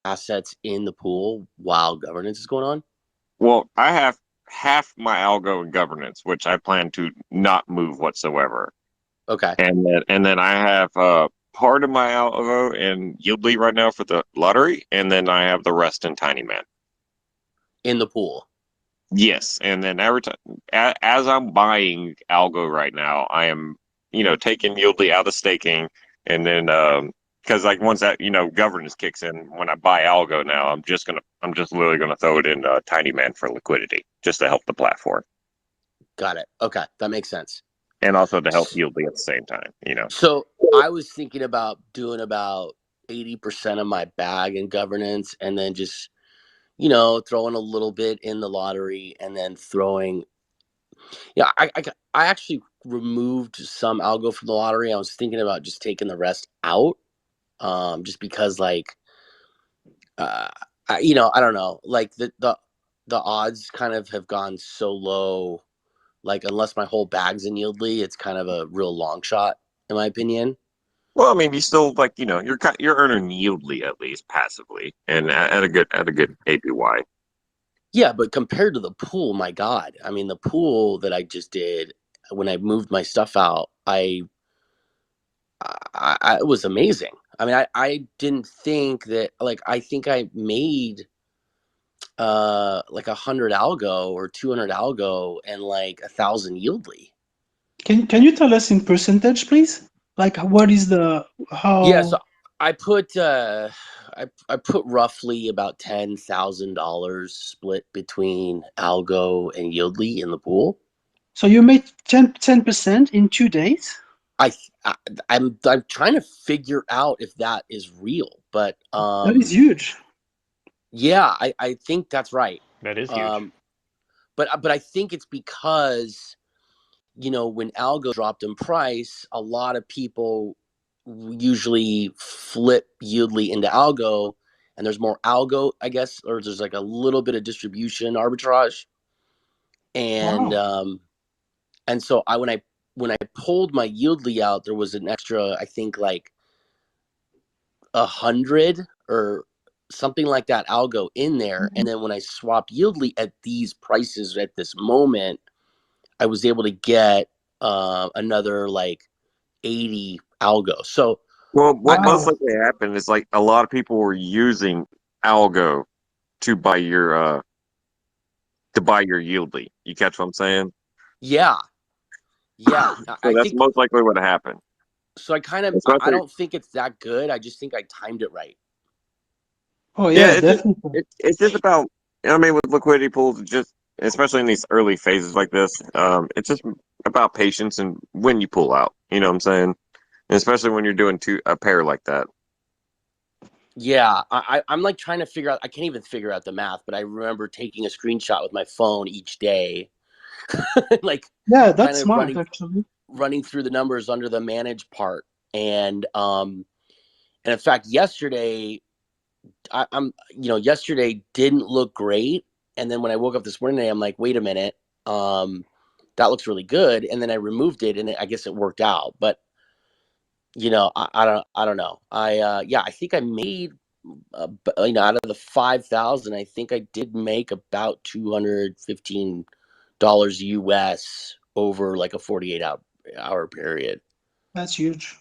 Assets in the pool while governance is going on? Well, I have half my algo in governance, which I plan to not move whatsoever. Okay. And then I have part of my algo in yldy right now for the lottery, and then I have the rest in Tiny Man. In the pool. Yes, and then every time as I'm buying algo right now, I am taking yldy out of staking, and then because like once that governance kicks in, when I buy algo now, I'm just literally gonna throw it in Tiny Man for liquidity, just to help the platform. Got it. Okay, that makes sense. And also to help yldy at the same time. So I was thinking about doing about 80% of my bag in governance, and then just throwing a little bit in the lottery, and then throwing. Yeah, I actually removed some algo from the lottery. I was thinking about just taking the rest out, just because like, I don't know, like the odds kind of have gone so low. Like unless my whole bag's in yldy, it's kind of a real long shot, in my opinion. Well, I mean, you still you're earning yldy at least passively, and at a good APY. Yeah, but compared to the pool, my God, I mean, the pool that I just did when I moved my stuff out, it was amazing. I mean, I didn't think that, like, I think I made like 100 algo or 200 algo and like 1,000 yldy. Can you tell us in percentage, please? Like, what is the how? Yeah, so I put I put roughly about $10,000 split between algo and yldy in the pool. So you made 10% in 2 days? I'm trying to figure out if that is real, but that is huge. Yeah, I think that's right. That is huge. But I think it's because when algo dropped in price, a lot of people usually flip yldy into algo, and there's more algo, I guess, or there's like a little bit of distribution arbitrage. And Wow. And so when I pulled my yldy out, there was an extra, I think like 100 or something like that algo in there. And then when I swapped yldy at these prices at this moment, I was able to get another like 80 algo. So Well, what Wow. most likely happened is like a lot of people were using algo to buy your yldy. You catch what I'm saying? yeah, So I that's think most likely what happened. so. I Especially, don't think it's that good. I just think I timed it right. Oh yeah, yeah, definitely. it's just about. I mean, with liquidity pools, just especially in these early phases like this, it's just about patience and when you pull out. You know what I'm saying? And especially when you're doing a pair like that. Yeah, I'm like trying to figure out. I can't even figure out the math, but I remember taking a screenshot with my phone each day, like Yeah, kind that's of smart actually. running through the numbers under the manage part. And in fact, yesterday yesterday didn't look great. And then when I woke up this morning, I'm like, wait a minute, that looks really good. And then I removed it, and I guess it worked out. But I don't know. I think I made out of the 5,000, I think I did make about $215 US over like a 48-hour period. That's huge.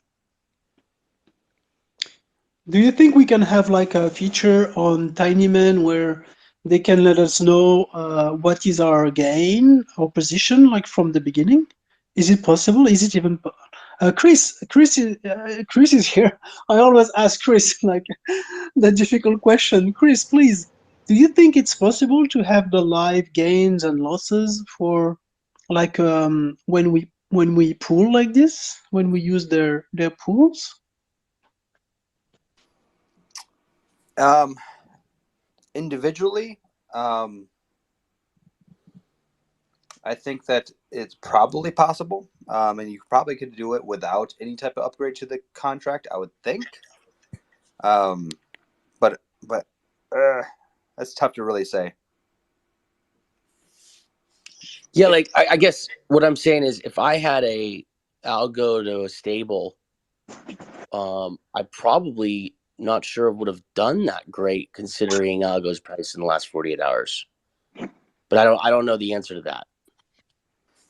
Do you think we can have like a feature on Tinyman where they can let us know what is our gain or position like from the beginning? Is it possible? Is it even Chris is here. I always ask Chris like the difficult question. Chris, please, do you think it's possible to have the live gains and losses for like when we when we pool like this, when we use their pools? Individually, I think that it's probably possible, and you probably could do it without any type of upgrade to the contract, I would think. But that's tough to really say. Yeah, like I guess what I'm saying is if I had Algo to a stable, I probably not sure would have done that great considering Algo's price in the last 48 hours. But I don't know the answer to that.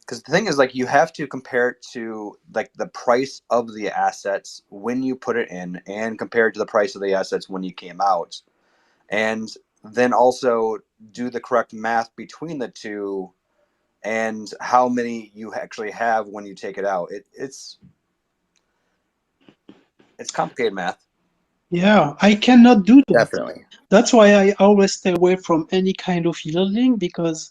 Because the thing is, like, you have to compare it to like the price of the assets when you put it in, and compare it to the price of the assets when you came out, and then also do the correct math between the two, and how many you actually have when you take it out. It's complicated math. Yeah, I cannot do that. Definitely. That's why I always stay away from any kind of yielding, because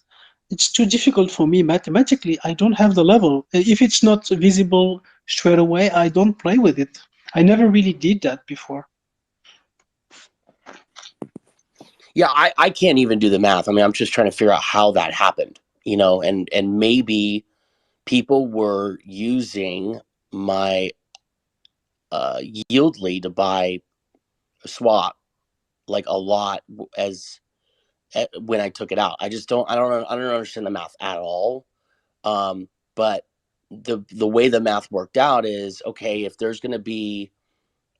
it's too difficult for me mathematically. I don't have the level. If it's not visible straight away, I don't play with it. I never really did that before. Yeah, I can't even do the math. I mean, I'm just trying to figure out how that happened, and maybe people were using my yieldly to buy a swap like a lot as when I took it out. I don't understand the math at all. But the way the math worked out is okay. If there's going to be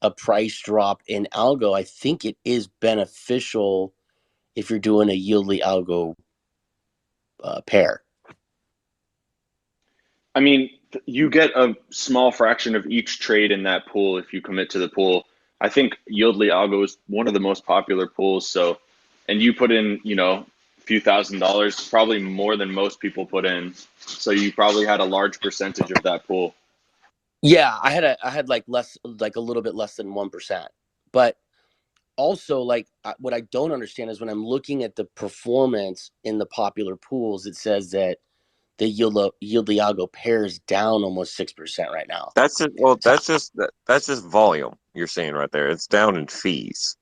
a price drop in Algo, I think it is beneficial if you're doing a yieldly Algo pair. I mean, you get a small fraction of each trade in that pool if you commit to the pool. I think Yieldly Algo is one of the most popular pools. So, and you put in, a few $1,000s, probably more than most people put in. So you probably had a large percentage of that pool. Yeah, I had like a little bit less than 1%. But also, like, what I don't understand is when I'm looking at the performance in the popular pools, it says that the Yieldly Algo pairs down almost 6% right now. That's just well, So, that's just volume you're seeing right there. It's down in fees.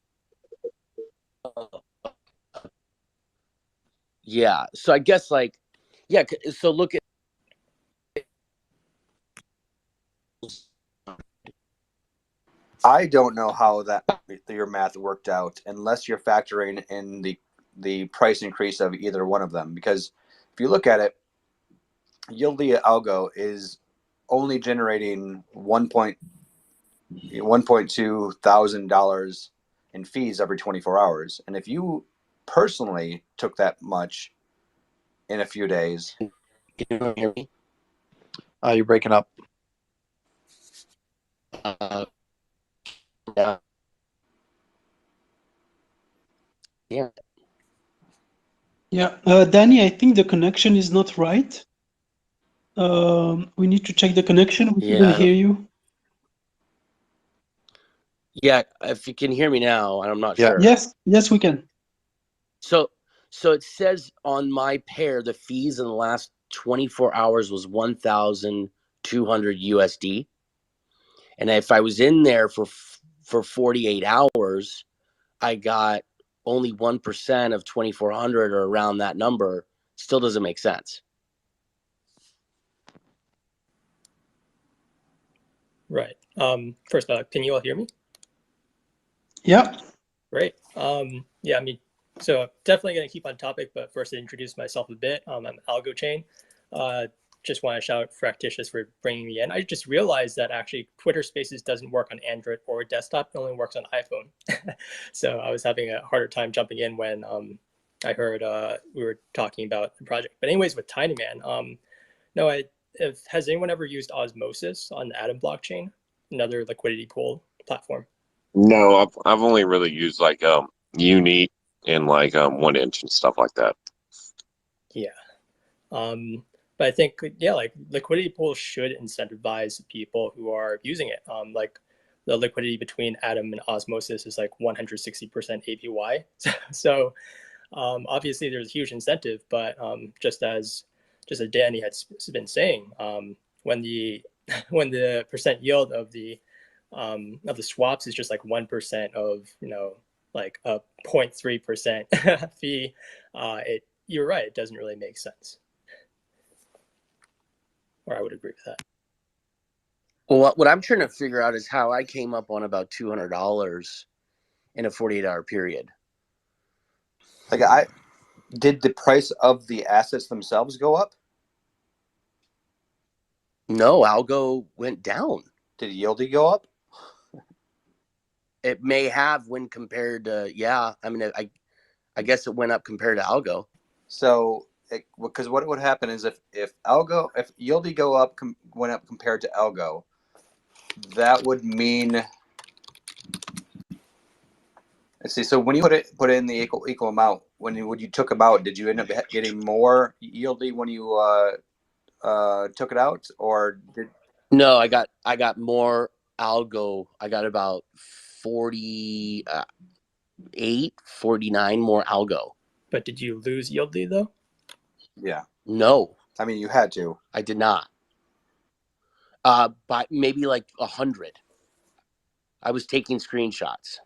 yeah. So I guess like, yeah. So look at I don't know how that your math worked out unless you're factoring in the price increase of either one of them. Because if you look at it, Yieldly Algo is only generating $1.2 thousand in fees every 24 hours. And if you personally took that much in a few days, can you hear me? You're breaking up. Yeah. Yeah. Yeah, Danny, I think the connection is not right. We need to check the connection. We couldn't Yeah. hear you. Yeah. If you can hear me now, I'm not Yeah. sure. Yes, we can. So it says on my pair, the fees in the last 24 hours was 1,200 USD. And if I was in there for 48 hours, I got only 1% of 2,400 or around that number. Still doesn't make sense. Right. First, can you all hear me? Yeah. Great. Yeah, I mean, so definitely going to keep on topic, but first to introduce myself a bit. I'm Algo Chain. Just want to shout out Fractitious for bringing me in. I just realized that actually Twitter Spaces doesn't work on Android or desktop. It only works on iPhone. So I was having a harder time jumping in when I heard we were talking about the project. But anyways, with TinyMan, no, has anyone ever used Osmosis on the Atom blockchain, another liquidity pool platform? No, I've only really used like Uni and like 1inch and stuff like that. Yeah. But I think, yeah, like liquidity pools should incentivize people who are using it. Like the liquidity between Atom and Osmosis is like 160% APY. So obviously there's a huge incentive, but just as Danny had been saying, when the when the percent yield of the swaps is just like 1% of, you know, like a 0.3% fee, you're right, it doesn't really make sense. Or I would agree with that. Well, what I'm trying to figure out is how I came up on about $200 in a 48-hour period. Like, did the price of the assets themselves go up? No, Algo went down. Did yldy go up? It may have when compared to, yeah. I mean, I guess it went up compared to Algo. So, because what would happen is if yldy went up compared to Algo, that would mean. Let's see. So when you put in the equal amount, when you took them out, did you end up getting more yldy when you took it out, or did? No, I got more Algo. I got about 48, 49 more Algo. But did you lose yldy though? Yeah. No, I mean, you had to. I did not. By maybe like 100. I was taking screenshots.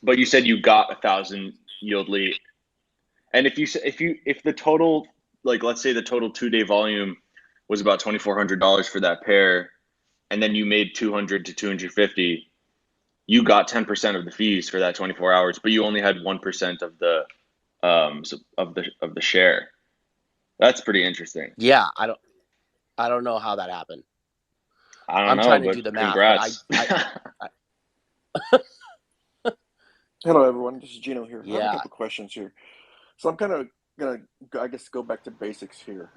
But you said you got 1,000 yldy, and if the total, like, let's say the total 2-day volume was about $2,400 for that pair, and then you made 200 to 250, you got 10% of the fees for that 24 hours, but you only had 1% of the share. That's pretty interesting. Yeah, I don't know how that happened. I'm trying to but do the math, congrats. Hello, everyone. This is Gino here. I have Yeah. a couple questions here. So I'm kind of gonna, I guess, go back to basics here.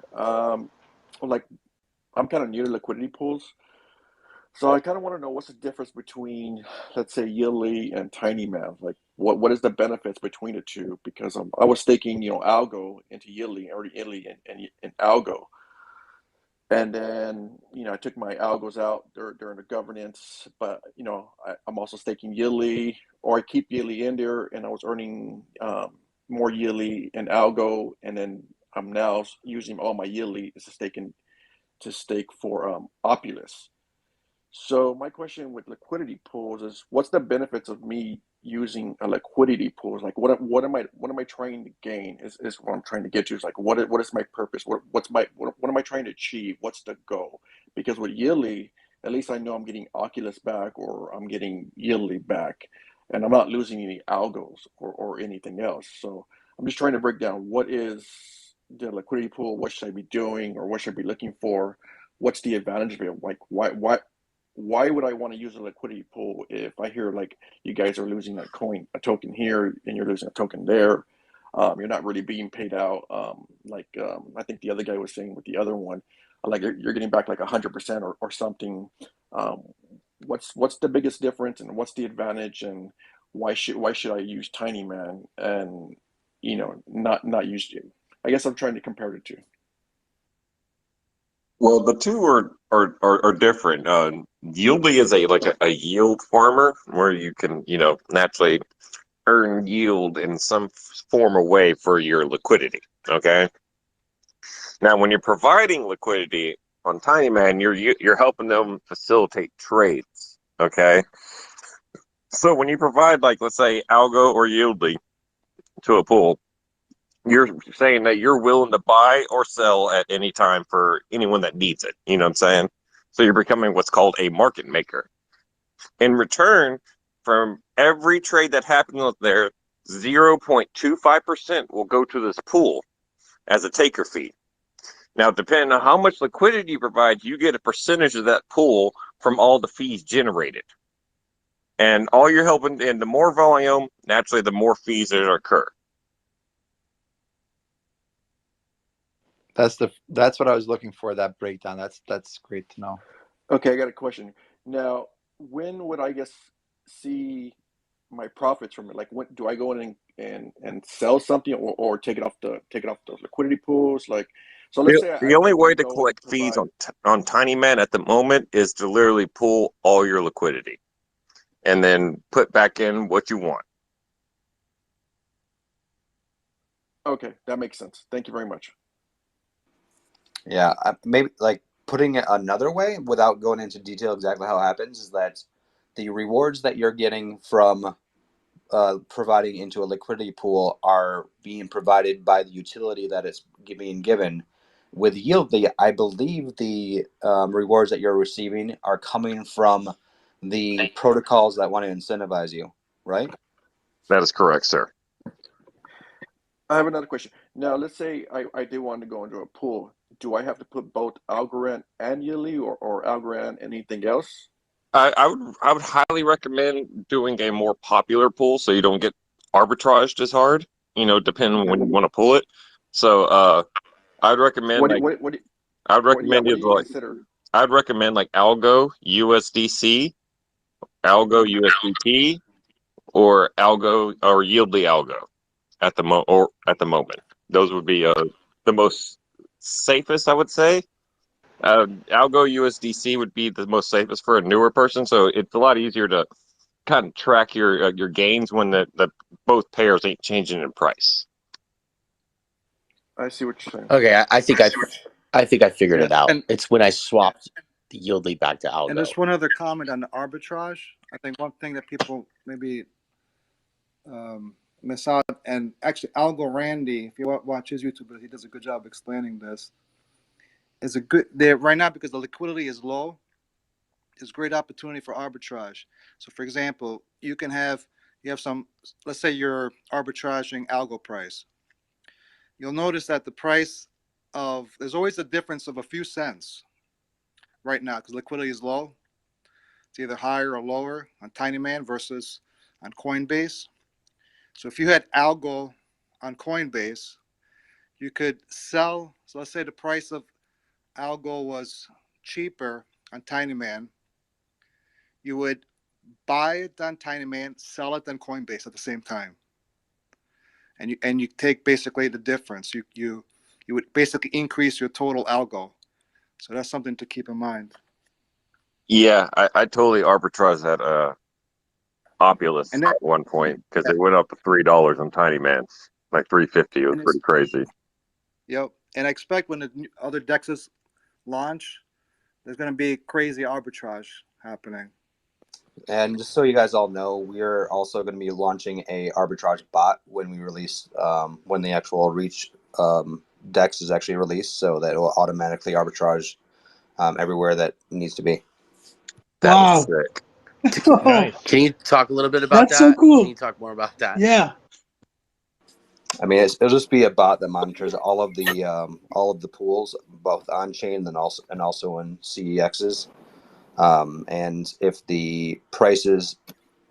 Like, I'm kind of new to liquidity pools, so I kind of want to know what's the difference between, let's say, yldy and tinyman. Like, what is the benefits between the two? Because I was staking, Algo into yldy, or yldy and Algo. And then, I took my algos out during the governance, but, I'm also staking yldy, or I keep yldy in there, and I was earning more yldy and algo, and then I'm now using all my yldy to stake for opulus. So my question with liquidity pools is, what's the benefits of me using a liquidity pool? Like, what am I trying to gain? Is what I'm trying to get to. Is like, what is my purpose? What am I trying to achieve? What's the goal? Because with yldy, at least I know I'm getting Oculus back, or I'm getting yldy back, and I'm not losing any algos or anything else. So I'm just trying to break down what is the liquidity pool, what should I be doing, or what should I be looking for? What's the advantage of it? Like, why would I want to use a liquidity pool if I hear like you guys are losing a token here, and you're losing a token there? You're not really being paid out. I think the other guy was saying with the other one, like you're getting back like 100% or something. Um, what's the biggest difference, and what's the advantage, and why should I use tinyman and not use it? I guess I'm trying to compare the two. Well, the two are different. Yldy is a yield farmer where you can, naturally earn yield in some form or way for your liquidity. Okay. Now, when you're providing liquidity on Tinyman, you're helping them facilitate trades. Okay. So when you provide, like, let's say Algo or Yldy to a pool, you're saying that you're willing to buy or sell at any time for anyone that needs it. You know what I'm saying? So you're becoming what's called a market maker. In return, from every trade that happens there, 0.25% will go to this pool as a taker fee. Now, depending on how much liquidity you provide, you get a percentage of that pool from all the fees generated. And all you're helping, and the more volume, naturally, the more fees that occur. That's what I was looking for, that breakdown. That's great to know. Okay, I got a question. Now, when would I guess see my profits from it? Like, when do I go in and sell something, or take it off the liquidity pools? Like, so let's say The only way I to go and collect fees provide. on Tinyman at the moment is to literally pull all your liquidity and then put back in what you want. Okay, that makes sense. Thank you very much. Yeah, maybe like putting it another way, without going into detail exactly how it happens, is that the rewards that you're getting from providing into a liquidity pool are being provided by the utility that it's being given. With yldy, I believe the rewards that you're receiving are coming from the protocols that want to incentivize you, right? That is correct, sir. I have another question. Now, let's say I did want to go into a pool. Do I have to put both Algorand and yldy, or Algorand and anything else? I would highly recommend doing a more popular pool so you don't get arbitraged as hard, depending on Okay. when you want to pull it. So I'd recommend What like what what I'd recommend what do either you like consider? I'd recommend like Algo USDC, Algo USDT, or Algo or yldy Algo at the moment. Those would be the most safest, I would say. Algo USDC would be the most safest for a newer person, so it's a lot easier to kind of track your gains when the both pairs ain't changing in price. I see what you're saying. Okay, I think I figured Yeah, it out. and It's when I swapped the yldy back to and Algo. just one other comment on the arbitrage. I think one thing that people maybe miss out, and actually Algorand, if you watch his YouTube, he does a good job explaining this. Is a good there right now because the liquidity is low. There's great opportunity for arbitrage. So, for example, you have some. Let's say you're arbitraging algo price. You'll notice that the price of there's always a difference of a few cents right now because liquidity is low. It's either higher or lower on Tinyman versus on Coinbase. So if you had Algo on Coinbase, you could sell. So let's say the price of Algo was cheaper on Tinyman. You would buy it on Tinyman, sell it on Coinbase at the same time, and you take basically the difference. You would basically increase your total Algo. So that's something to keep in mind. Yeah, I totally arbitraged that Opulus And then, at one point because yeah, it went up to $3 on Tiny Man, like 350. It was and pretty it's crazy. yep. And I expect when the other dexes launch, there's going to be crazy arbitrage happening. And just so you guys all know, we're also going to be launching a arbitrage bot when we release when the actual reach dex is actually released, so that it will automatically arbitrage everywhere that needs to be. That is Wow. sick. Oh, Can you talk a little bit about that's so that? Can cool. you talk more about that? Yeah. I mean, it'll just be a bot that monitors all of the pools, both on chain and also in CEXs. And if the prices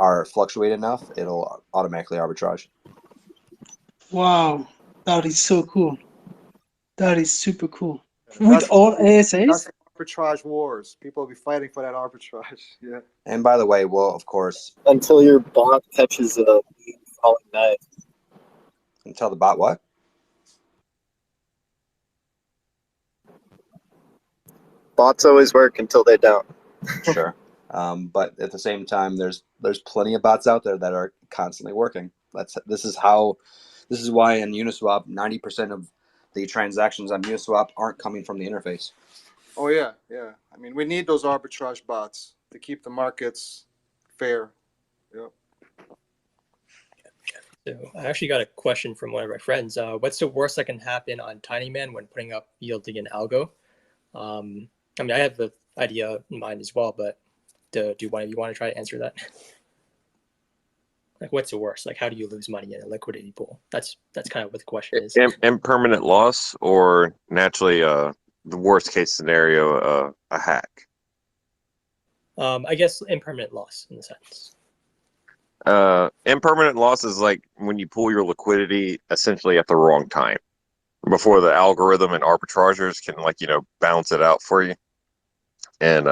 are fluctuate enough, it'll automatically arbitrage. Wow. That is so cool. That is super cool. With That's all that's ASAs? arbitrage wars. People will be fighting for that arbitrage. Yeah. And by the way, we'll of course Until your bot catches a falling knife. tell the bot what. Bots always work until they don't. Sure. But at the same time, there's plenty of bots out there that are constantly working. This is why in Uniswap 90% of the transactions on Uniswap aren't coming from the interface. Oh yeah, yeah. I mean, we need those arbitrage bots to keep the markets fair. Yep. So I actually got a question from one of my friends. What's the worst that can happen on Tinyman when putting up yldy and Algo? I mean, I have the idea in mind as well, but do one of you want to try to answer that? Like, what's the worst? Like, how do you lose money in a liquidity pool? That's kind of what the question is. Impermanent loss, or naturally, the worst case scenario, a hack. I guess impermanent loss in the sense. Impermanent loss is like when you pull your liquidity essentially at the wrong time, before the algorithm and arbitragers can balance it out for you, and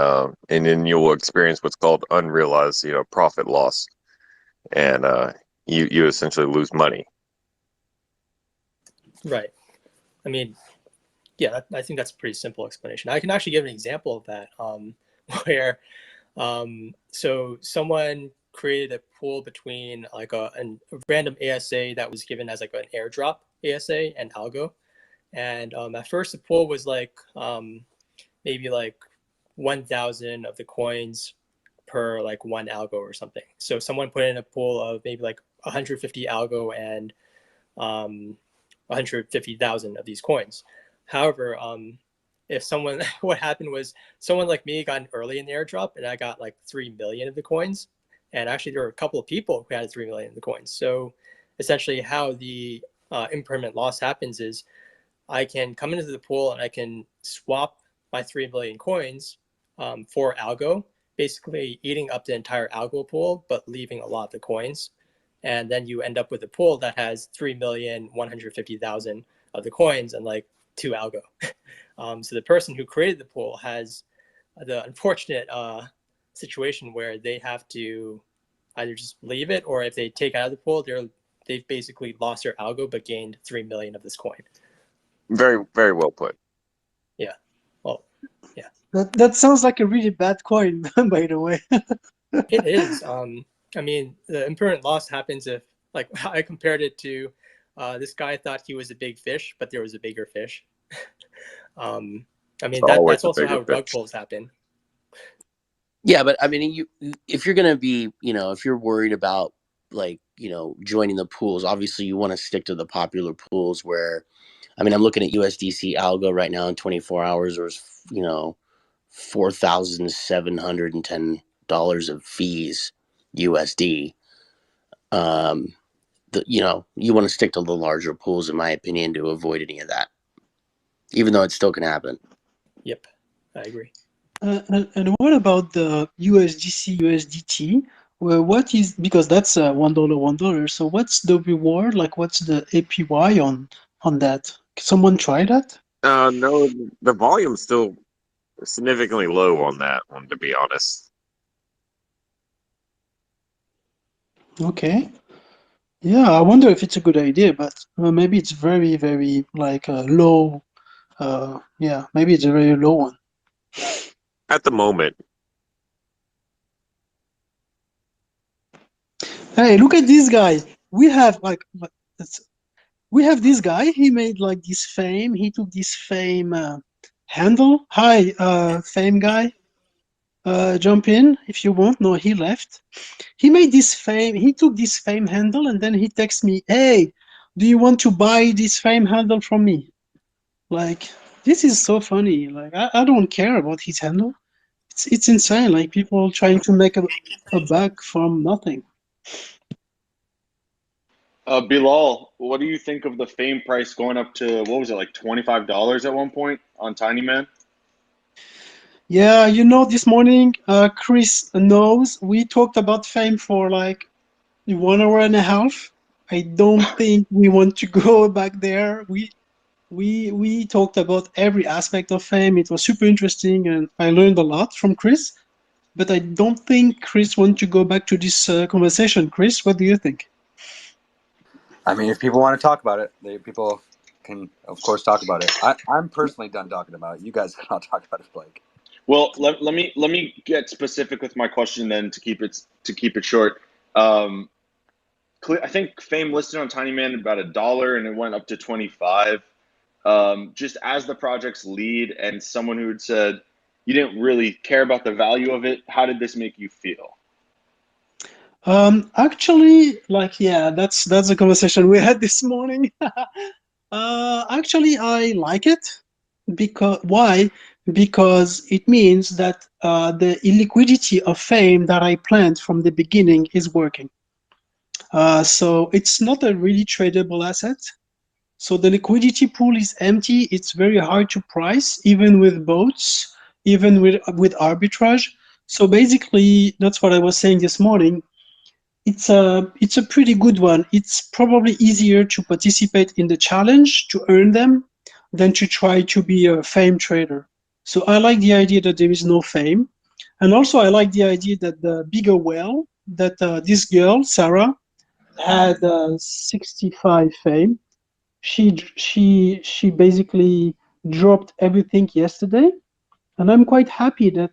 then you'll experience what's called unrealized profit loss, and you essentially lose money. Right. I mean, yeah, I think that's a pretty simple explanation. I can actually give an example of that, where so someone created a pool between like a random ASA that was given as like an airdrop ASA and Algo. And at first the pool was like maybe like 1,000 of the coins per like one algo or something. So someone put in a pool of maybe like 150 algo and 150,000 of these coins. However, if someone, what happened was someone like me got an early in the airdrop and I got like 3 million of the coins. And actually there were a couple of people who had 3 million of the coins. So essentially how the impermanent loss happens is I can come into the pool and I can swap my 3 million coins for algo, basically eating up the entire algo pool, but leaving a lot of the coins. And then you end up with a pool that has 3,150,000 of the coins and like 2 algo. So the person who created the pool has the unfortunate situation where they have to either just leave it, or if they take out of the pool, they've basically lost their algo but gained 3 million of this coin. Very, very well put. Yeah. Well, yeah. That sounds like a really bad coin, by the way. It is. I mean, the impermanent loss happens if, like, I compared it to this guy thought he was a big fish, but there was a bigger fish. I mean, that's also how rug pulls happen. Yeah, but I mean, if you're gonna be, if you're worried about like, joining the pools, obviously you want to stick to the popular pools where, I mean, I'm looking at USDC Algo right now in 24 hours. There's, $4,710 of fees USD. You want to stick to the larger pools, in my opinion, to avoid any of that, even though it still can happen. Yep, I agree. And what about the USDC USDT? Well, because that's $1 $1. So what's the reward? Like, what's the APY on that? Someone try that? No, the volume's still significantly low on that one, to be honest. Okay. Yeah, I wonder if it's a good idea, but maybe it's very, very like low. Yeah, maybe it's a very low one. At the moment. Hey, look at this guy. We have this guy. He made like this fame. He took this fame handle. Hi, fame guy. Jump in if you want. No, he left. He made this fame. He took this fame handle and then he texts me, "Hey, do you want to buy this fame handle from me?" Like, this is so funny. Like, I don't care about his handle. It's insane. Like, people trying to make a buck from nothing. Bilal, what do you think of the fame price going up to, what was it, like $25 at one point on Tiny Man? Yeah, this morning, Chris knows we talked about fame for like 1 hour and a half. I don't think we want to go back there. We talked about every aspect of fame. It was super interesting, and I learned a lot from Chris. But I don't think Chris wants to go back to this conversation. Chris, what do you think? I mean, if people want to talk about it, people can, of course, talk about it. I'm personally done talking about it. You guys cannot talk about it, Blake. Well, let me get specific with my question then to keep it short. I think fame listed on Tiny Man about $1 and it went up to 25. Just as the project's lead and someone who had said you didn't really care about the value of it, how did this make you feel? Actually, like, yeah, that's a conversation we had this morning. Actually, I like it. Why? Because it means that the illiquidity of fame that I planned from the beginning is working. So it's not a really tradable asset. So the liquidity pool is empty. It's very hard to price, even with bots, even with arbitrage. So basically, that's what I was saying this morning. It's a pretty good one. It's probably easier to participate in the challenge to earn them than to try to be a fame trader. So I like the idea that there is no fame. And also I like the idea that the bigger whale, that this girl, Sarah, had 65 fame. She basically dropped everything yesterday. And I'm quite happy that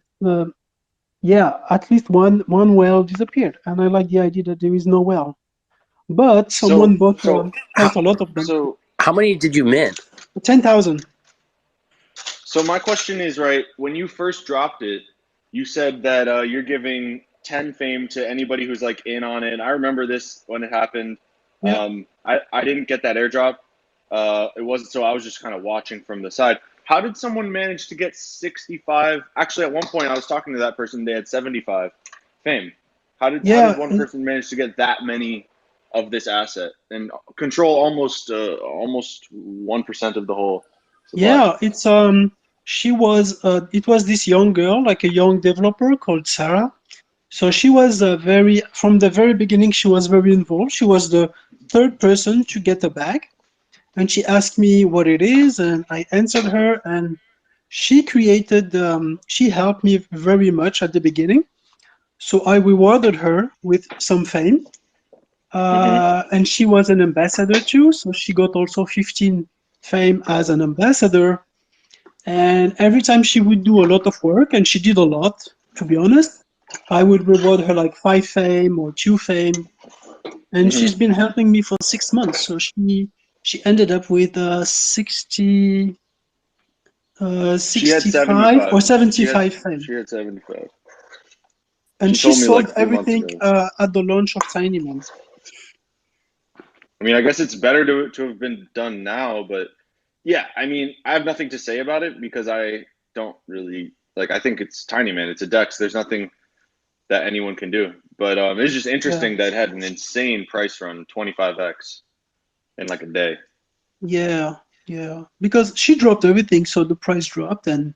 yeah, at least one whale disappeared, and I like the idea that there is no whale. But someone bought quite a lot of them. So how many did you mint? 10,000. So my question is, right, when you first dropped it, you said that you're giving 10 fame to anybody who's like in on it. I remember this when it happened. Yeah. I didn't get that airdrop. It wasn't, so I was just kind of watching from the side. How did someone manage to get 65? Actually, at one point I was talking to that person, they had 75 fame. How did Yeah. one person manage to get that many of this asset and control almost 1% of the whole supply? Yeah, it's she was it was this young girl, like a young developer called Sarah. So she was very from the very beginning she was very involved. She was the third person to get a bag, and she asked me what it is, and I answered her, and she created she helped me very much at the beginning. So I rewarded her with some fame. Hmm. And she was an ambassador too, so she got also 15 fame as an ambassador. And every time she would do a lot of work, and she did a lot, to be honest, I would reward her like 5 fame or 2 fame. And Hmm. she's been helping me for 6 months. So she ended up with 60, She had 65 or 75. 75 fame. She had 75. And She she told me sold like a few months everything ago. at the launch of Tinyman. I mean, I guess it's better to have been done now, but yeah, I mean, I have nothing to say about it because I don't really like. I think it's tiny, man. It's a Dex. There's nothing that anyone can do. But it's just Yeah. interesting that it had an insane price run, 25x in like a day. Yeah, yeah. Because she dropped everything, so the price dropped, and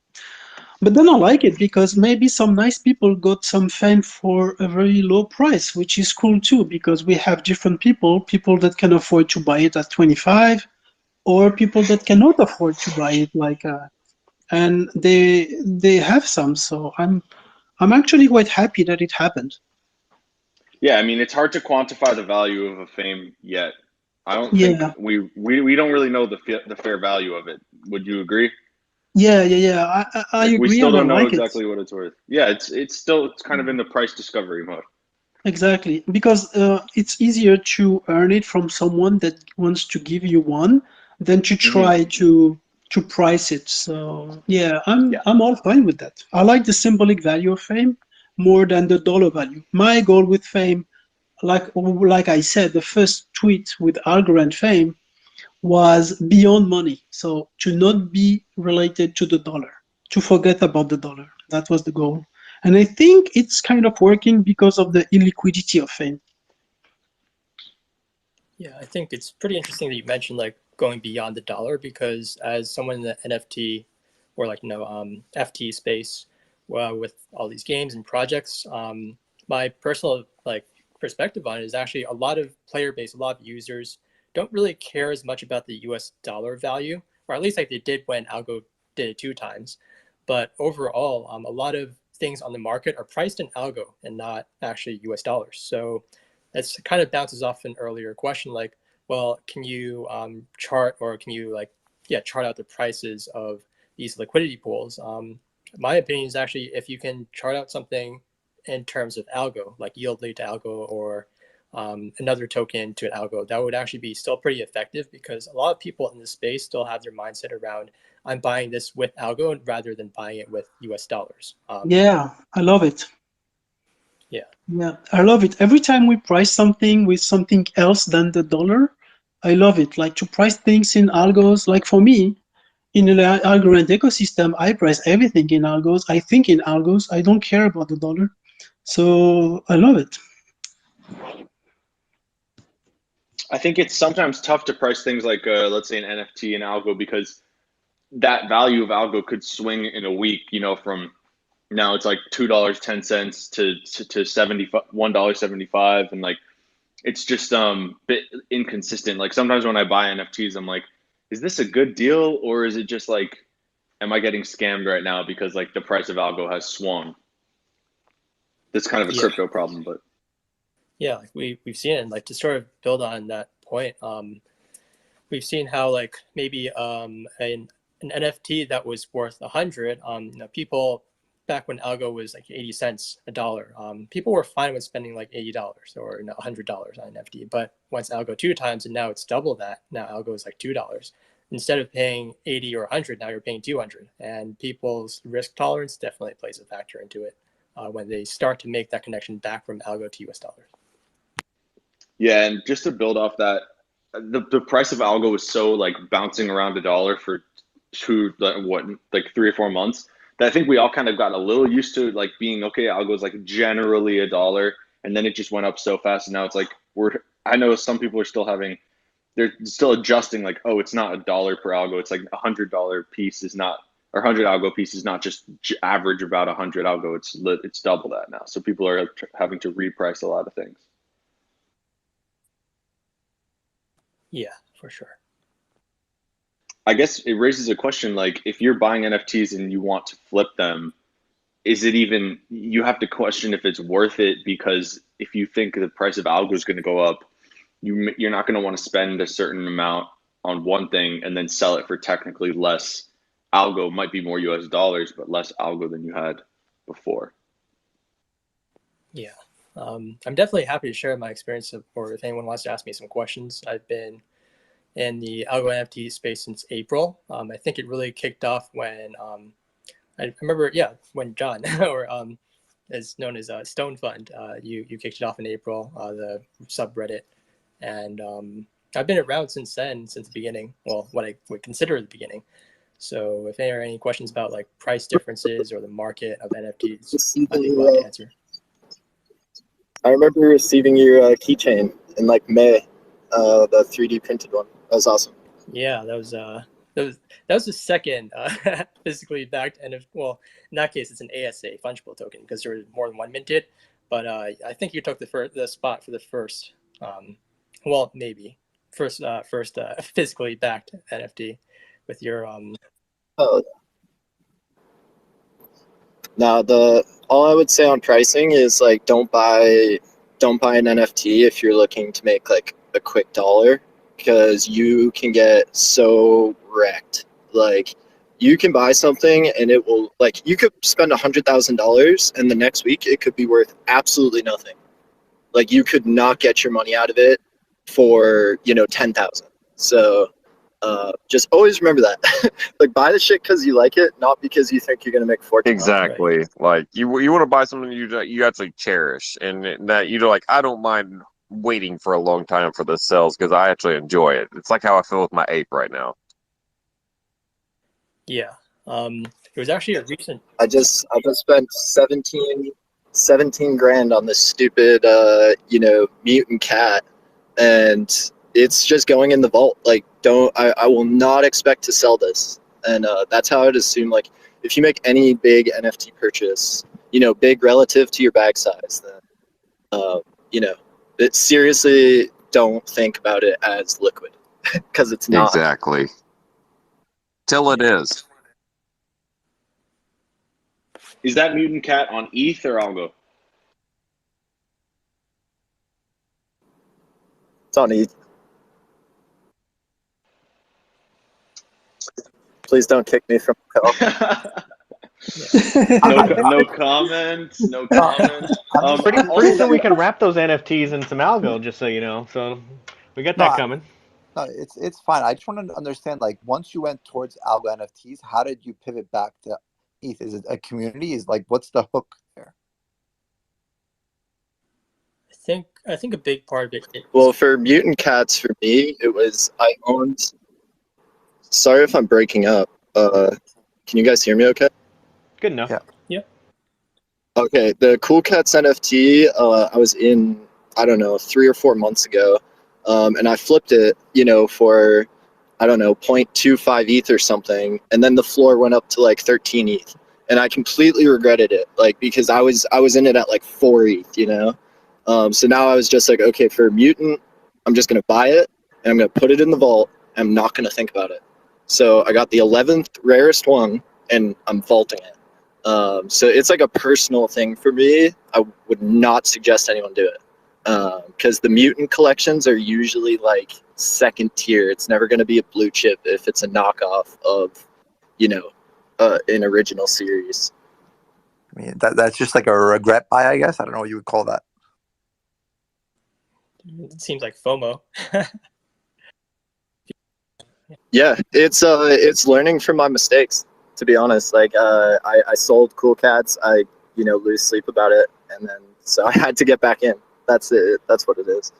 but then I like it because maybe some nice people got some fame for a very low price, which is cool too, because we have different people that can afford to buy it at 25, or people that cannot afford to buy it, like and they have some. So I'm actually quite happy that it happened. Yeah, I mean, it's hard to quantify the value of a fame yet. I don't think Yeah, we don't really know the fair value of it. Would you agree? yeah. I Like we agree, still and I don't know like it. exactly what it's worth. Yeah, it's kind of in the price discovery mode. Exactly, because it's easier to earn it from someone that wants to give you one than to Hmm. try to price it. So yeah, Yeah. I'm all fine with that. I like the symbolic value of fame more than the dollar value. My goal with fame, like I said, the first tweet with Algorand fame was beyond money. So to not be related to the dollar, to forget about the dollar. That was the goal. And I think it's kind of working because of the illiquidity of fame. Yeah, I think it's pretty interesting that you mentioned like going beyond the dollar because as someone in the NFT or like FT space, with all these games and projects, my personal like perspective on it is actually a lot of player base, a lot of users don't really care as much about the US dollar value, or at least like they did when Algo did it 2 times. But overall, a lot of things on the market are priced in Algo and not actually US dollars. So it's kind of bounces off an earlier question, like, well, can you chart or can you chart out the prices of these liquidity pools? My opinion is actually if you can chart out something in terms of algo, like yldy to algo or another token to an algo, that would actually be still pretty effective because a lot of people in this space still have their mindset around I'm buying this with algo rather than buying it with US dollars. Yeah, I love it. Yeah. Yeah, I love it. Every time we price something with something else than the dollar, I love it. Like to price things in algos. Like for me, in the Algorand ecosystem, I price everything in algos. I think in algos. I don't care about the dollar. So I love it. I think it's sometimes tough to price things like let's say an NFT and algo because that value of algo could swing in a week, from now it's like $2.10 to $71.75 and like it's just bit inconsistent. Like sometimes when I buy NFTs, I'm like, is this a good deal or is it just like, am I getting scammed right now because like the price of algo has swung? That's kind of a Yeah. crypto problem, but Yeah, like we've seen it. And like to sort of build on that point, we've seen how like maybe an NFT that was worth 100, people back when algo was like 80 cents a dollar, people were fine with spending like $80 or $100 on NFT. But once algo 2 times and now it's double that, now algo is like $2. instead of paying 80 or 100, now you're paying 200. And people's risk tolerance definitely plays a factor into it when they start to make that connection back from algo to US dollars. Yeah, and just to build off that, the price of algo was so like bouncing around $1 for like 3 or 4 months that I think we all kind of got a little used to like being okay. Algo is like generally $1, and then it just went up so fast, and now it's like I know some people are still they're still adjusting like, oh, it's not $1 per algo. It's like $100 piece is not, or 100 algo piece is not just average about 100 algo. It's double that now. So people are having to reprice a lot of things. Yeah, for sure. I guess it raises a question, like if you're buying NFTs and you want to flip them, is it even, you have to question if it's worth it, because if you think the price of algo is going to go up, you're not going to want to spend a certain amount on one thing and then sell it for technically less algo. Might be more US dollars, but less algo than you had before. Yeah. I'm definitely happy to share my experience, or if anyone wants to ask me some questions. I've been in the Algo NFT space since April. I think it really kicked off when I remember, when John, or as known as Stone Fund, you kicked it off in April, the subreddit, and I've been around since then, since the beginning. Well, what I would consider the beginning. So if there are any questions about like price differences or the market of NFTs, I'd be glad to answer. I remember receiving your keychain in like May, the 3D printed one. That was awesome. Yeah, that was the second physically backed NFT. Well, in that case, it's an ASA fungible token because there was more than one minted. But I think you took the spot for the first. Well, maybe first physically backed NFT with your Oh. Now all I would say on pricing is like don't buy an NFT if you're looking to make like a quick dollar, because you can get so wrecked. Like you can buy something and it will, like, you could spend $100,000 and the next week it could be worth absolutely nothing. Like you could not get your money out of it for 10,000. So just always remember that. Like buy the shit because you like it, not because you think you're gonna make fortune. Exactly. Right. Like you want to buy something you actually cherish, and that like, I don't mind waiting for a long time for the sales because I actually enjoy it. It's like how I feel with my ape right now. Yeah. It was actually a recent. I just spent 17 grand on this stupid mutant cat, and it's just going in the vault. Like I will not expect to sell this, and that's how I'd assume, like, if you make any big NFT purchase, big relative to your bag size, then it seriously don't think about it as liquid, because it's not. Exactly. Till it is. Is that mutant cat on ETH or Algo? It's on ETH. Please don't kick me from the call. No comments. No comments. Pretty soon we can wrap those NFTs in some Algo, just so you know. So we got that coming. No, it's fine. I just want to understand, like, once you went towards Algo NFTs, how did you pivot back to ETH? Is it a community? Is like, what's the hook there? I think a big part of it. Well, for mutant cats, for me, it was I owned. Sorry if I'm breaking up. Can you guys hear me? Okay. Good enough. Yeah. Okay, the Cool Cats NFT, I was in, I don't know, 3 or 4 months ago, and I flipped it, for, I don't know, 0.25 ETH or something, and then the floor went up to like 13 ETH, and I completely regretted it, like, because I was in it at like 4 ETH, so now I was just like, okay, for Mutant, I'm just gonna buy it, and I'm gonna put it in the vault, and I'm not gonna think about it. So I got the 11th rarest one, and I'm vaulting it. So it's like a personal thing for me. I would not suggest anyone do it, because the mutant collections are usually like second tier. It's never going to be a blue chip if it's a knockoff of, an original series. I mean, that's just like a regret buy, I guess. I don't know what you would call that. It seems like FOMO. Yeah, it's learning from my mistakes. To be honest, like I sold Cool Cats. I lose sleep about it, and then so I had to get back in. That's it. That's what it is.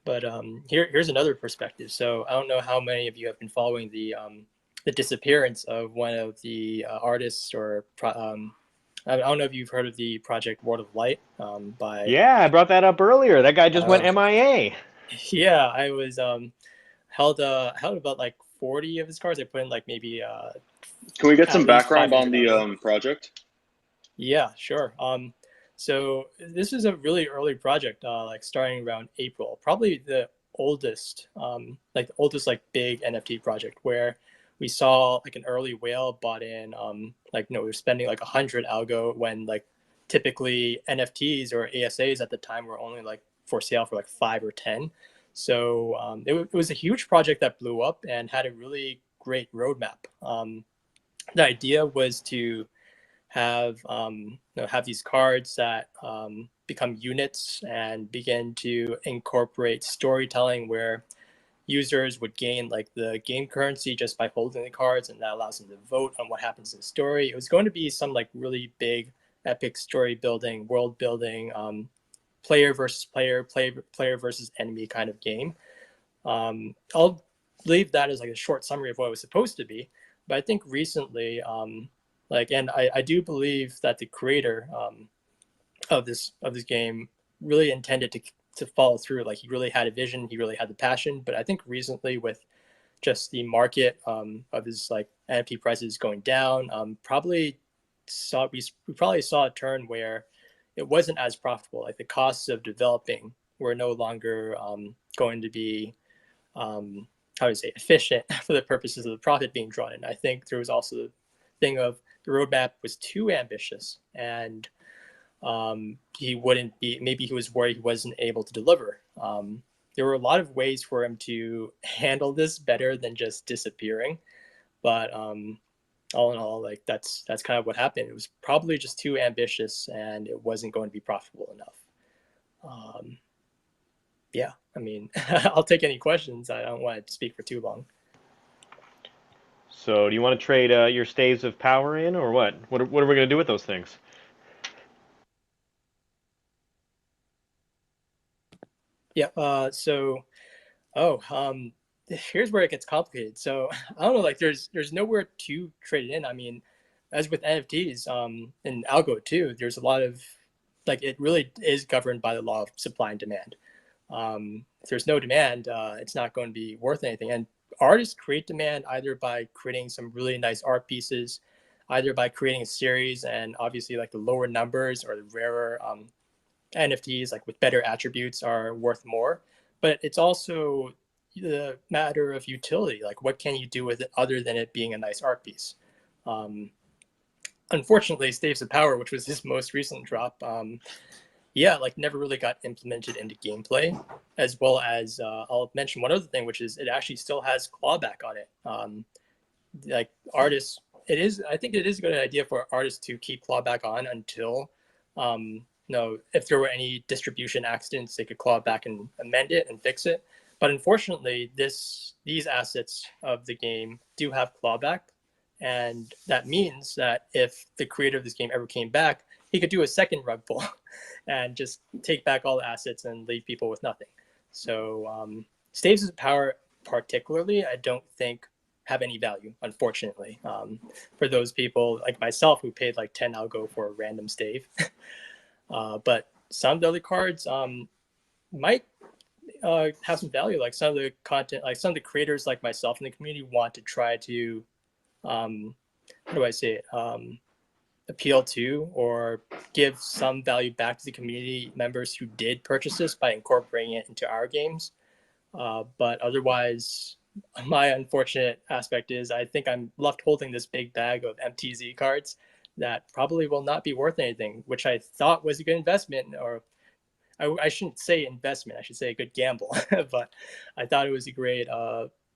But here's another perspective. So I don't know how many of you have been following the disappearance of one of the artists, or I don't know if you've heard of the project World of Light by. Yeah, I brought that up earlier. That guy just went Uh, MIA. yeah, I was held about like 40 of his cards. I put in like maybe Can we get at some least background on 500 the Algo. project? Yeah, sure. So this is a really early project, like starting around April, probably the oldest, like big NFT project, where we saw like an early whale bought in, we were spending like 100 algo when like typically NFTs or ASAs at the time were only like for sale for like 5 or 10. So it was a huge project that blew up and had a really great roadmap. The idea was to have these cards that become units and begin to incorporate storytelling where users would gain like the game currency just by holding the cards, and that allows them to vote on what happens in the story. It was going to be some like really big epic story building, world building, player versus player versus enemy kind of game. I'll leave that as like a short summary of what it was supposed to be, but I think recently and I do believe that the creator of this game really intended to follow through. Like he really had a vision, he really had the passion. But I think recently, with just the market of his like NFT prices going down, we probably saw a turn where it wasn't as profitable. Like the costs of developing were no longer going to be how to say efficient for the purposes of the profit being drawn in. I think there was also the thing of the roadmap was too ambitious, and he wouldn't be. Maybe he was worried he wasn't able to deliver. There were a lot of ways for him to handle this better than just disappearing, but all in all, like that's kind of what happened. It was probably just too ambitious, and it wasn't going to be profitable enough. Yeah, I mean, I'll take any questions. I don't want to speak for too long. So, do you want to trade your staves of power in, or what? What are we going to do with those things? Yeah. Here's where it gets complicated. So I don't know. Like, there's nowhere to trade it in. I mean, as with NFTs, and Algo too, there's a lot of like it really is governed by the law of supply and demand. If there's no demand, it's not going to be worth anything. And artists create demand either by creating some really nice art pieces, either by creating a series, and obviously like the lower numbers or the rarer NFTs like with better attributes are worth more. But it's also the matter of utility. Like what can you do with it other than it being a nice art piece? Unfortunately, Staves of Power, which was his most recent drop, like never really got implemented into gameplay. As well as I'll mention one other thing, which is it actually still has clawback on it. Like artists, I think it is a good idea for artists to keep clawback on until if there were any distribution accidents, they could claw back and amend it and fix it. But unfortunately, these assets of the game do have clawback, and that means that if the creator of this game ever came back, he could do a second rug pull and just take back all the assets and leave people with nothing. So Staves of Power particularly, I don't think have any value, unfortunately, for those people like myself who paid like 10 algo for a random stave. But some of the other cards might have some value. Like some of the content, like some of the creators like myself in the community want to try to, how do I say it, appeal to or give some value back to the community members who did purchase this by incorporating it into our games. But otherwise, my unfortunate aspect is I think I'm left holding this big bag of MTZ cards that probably will not be worth anything, which I thought was a good investment, or I shouldn't say investment, I should say a good gamble. But I thought it was a great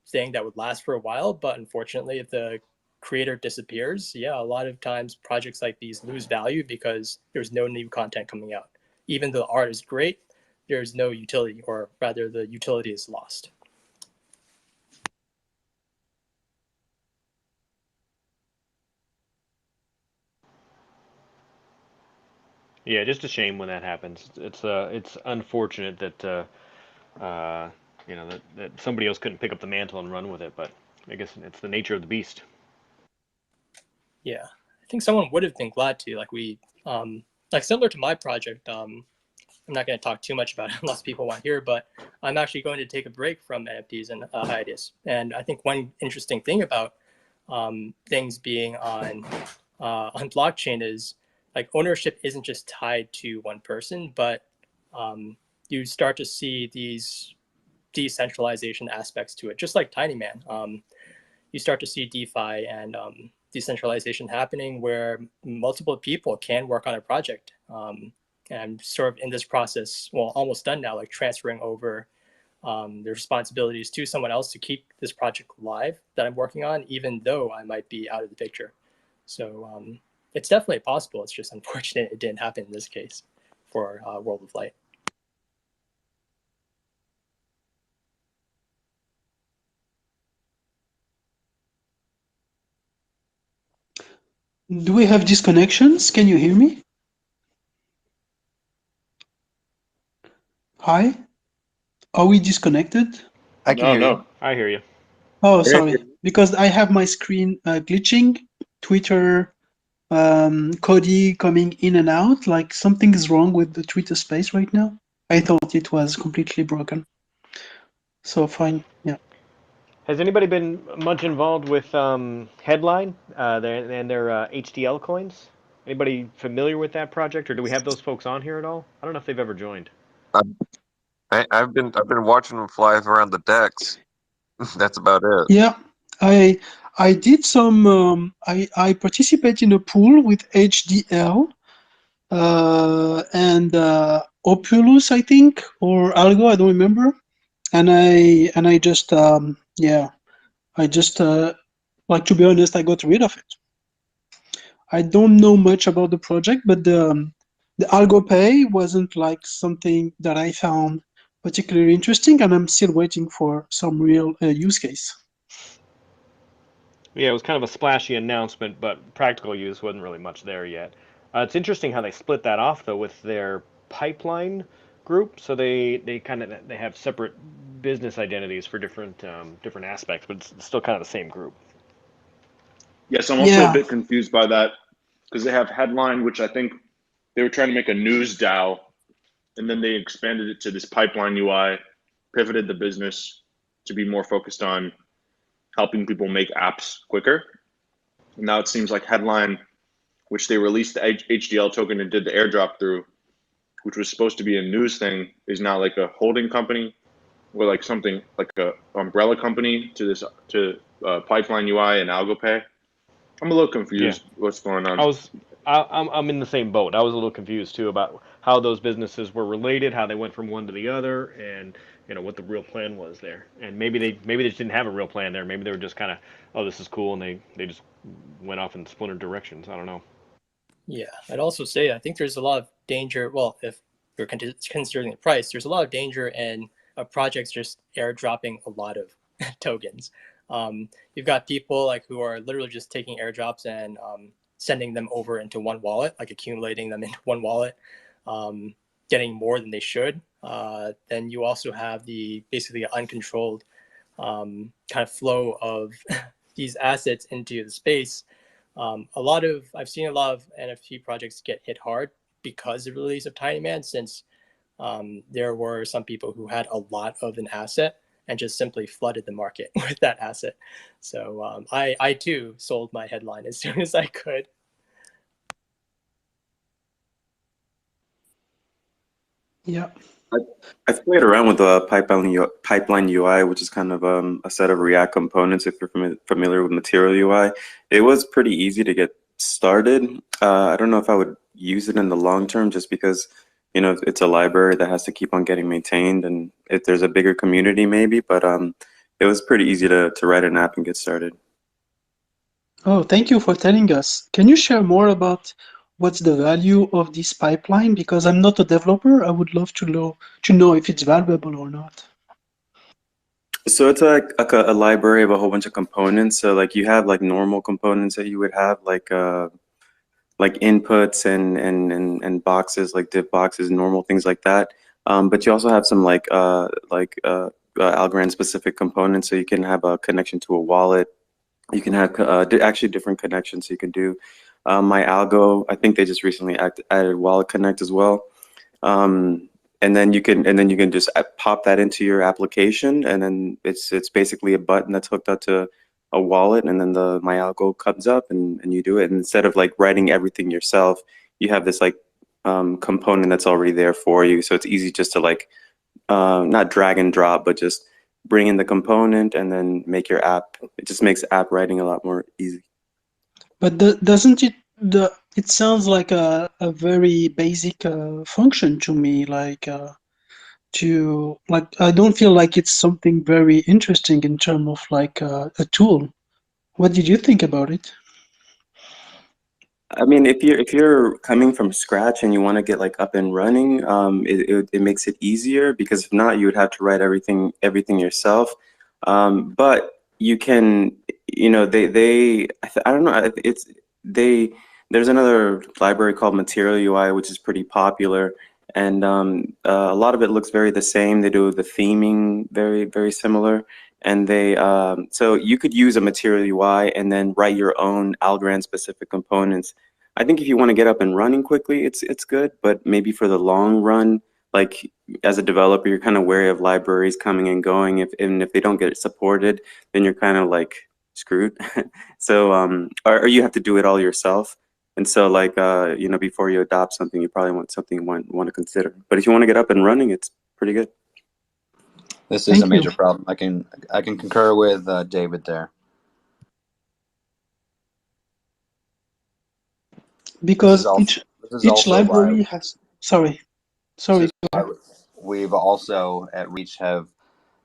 thing that would last for a while. But unfortunately, if the creator disappears, a lot of times projects like these lose value because there's no new content coming out. Even though the art is great, there's no utility, or rather the utility is lost. Yeah, just a shame when that happens. It's unfortunate that you know that somebody else couldn't pick up the mantle and run with it, but I guess it's the nature of the beast. Yeah, I think someone would have been glad to. Like like similar to my project. I'm not going to talk too much about it unless people want to hear, but I'm actually going to take a break from NFTs and hiatus. And I think one interesting thing about things being on blockchain is like ownership isn't just tied to one person, but you start to see these decentralization aspects to it, just like Tiny Man. You start to see DeFi and decentralization happening where multiple people can work on a project. And sort of in this process, well, almost done now, like transferring over the responsibilities to someone else to keep this project alive that I'm working on, even though I might be out of the picture. So it's definitely possible. It's just unfortunate it didn't happen in this case for World of Light. Do we have disconnections? Can you hear me? Hi? Are we disconnected? I can hear you. No. I hear you. Oh, sorry. Because I have my screen glitching, Twitter, Cody coming in and out, like something is wrong with the Twitter space right now. I thought it was completely broken. So fine, yeah. Has anybody been much involved with Headline and their HDL coins? Anybody familiar with that project, or do we have those folks on here at all? I don't know if they've ever joined. I've been watching them fly around the decks. That's about it. Yeah, I did some. I participate in a pool with HDL and Opulus, I think, or Algo, I don't remember. And I just yeah, I just like, to be honest, I got rid of it. I don't know much about the project, but the Algo Pay wasn't like something that I found particularly interesting, and I'm still waiting for some real use case. Yeah, it was kind of a splashy announcement, but practical use wasn't really much there yet. It's interesting how they split that off though with their pipeline group. So they have separate business identities for different different aspects, but it's still kind of the same group. Yes, I'm also a Yeah, bit confused by that because they have Headline, which I think they were trying to make a news DAO, and then they expanded it to this pipeline UI, pivoted the business to be more focused on helping people make apps quicker. And now it seems like Headline, which they released the HDL token and did the airdrop through, which was supposed to be a news thing, is now like a holding company or like something like a umbrella company to this pipeline UI and Algo Pay. I'm a little Yeah, confused what's going on. I'm in the same boat. I was a little confused too about how those businesses were related, how they went from one to the other, and you know what the real plan was there. And maybe they just didn't have a real plan there. Maybe they were just kind of, oh, this is cool, and they just went off in splintered directions. I don't know. Yeah, I'd also say I think there's a lot of danger. Well, if you're considering the price, there's a lot of danger in projects just airdropping a lot of tokens. You've got people like who are literally just taking airdrops and sending them over into one wallet, like accumulating them into one wallet, getting more than they should. Then you also have the basically uncontrolled kind of flow of these assets into the space. I've seen a lot of NFT projects get hit hard because of the release of Tiny Man, since there were some people who had a lot of an asset and just simply flooded the market with that asset. So I too sold my Headline as soon as I could. yeah. I've played around with the pipeline UI, which is kind of a set of React components. If you're familiar with Material UI, it was pretty easy to get started. I don't know if I would use it in the long term, just because it's a library that has to keep on getting maintained, and if there's a bigger community, maybe. But it was pretty easy to write an app and get started. Oh, thank you for telling us. Can you share more about what's the value of this pipeline? Because I'm not a developer. I would love to know if it's valuable or not. So it's like a library of a whole bunch of components. So like you have like normal components that you would have, like like inputs and boxes, like div boxes, normal things like that. But you also have some Algorand specific components, so you can have a connection to a wallet. You can have actually different connections. So you can do my Algo. I think they just recently added Wallet Connect as well. And then you can just pop that into your application, and then it's basically a button that's hooked up to a wallet, and then the my Algo comes up, and you do it. And instead of like writing everything yourself, you have this like component that's already there for you. So it's easy just to like not drag and drop, but just bring in the component and then make your app. It just makes app writing a lot more easy. But doesn't it it sounds like a very basic function to me, like to like I don't feel like it's something very interesting in terms of like a tool. What did you think about it? I mean, if you're coming from scratch and you want to get like up and running, it makes it easier, because if not, you would have to write everything yourself. But you can, I don't know, it's they there's another library called Material UI, which is pretty popular, and a lot of it looks very the same. They do the theming very very similar, and so you could use a Material UI and then write your own Algorand specific components. I think if you want to get up and running quickly, it's good, but maybe for the long run, like as a developer, you're kind of wary of libraries coming and going. If they don't get supported, then you're kind of like screwed. So or you have to do it all yourself. And so like before you adopt something, you probably want something you want to consider. But if you want to get up and running, it's pretty good. This is a major problem. I can concur with David there. Because each library has sorry. We've also at Reach have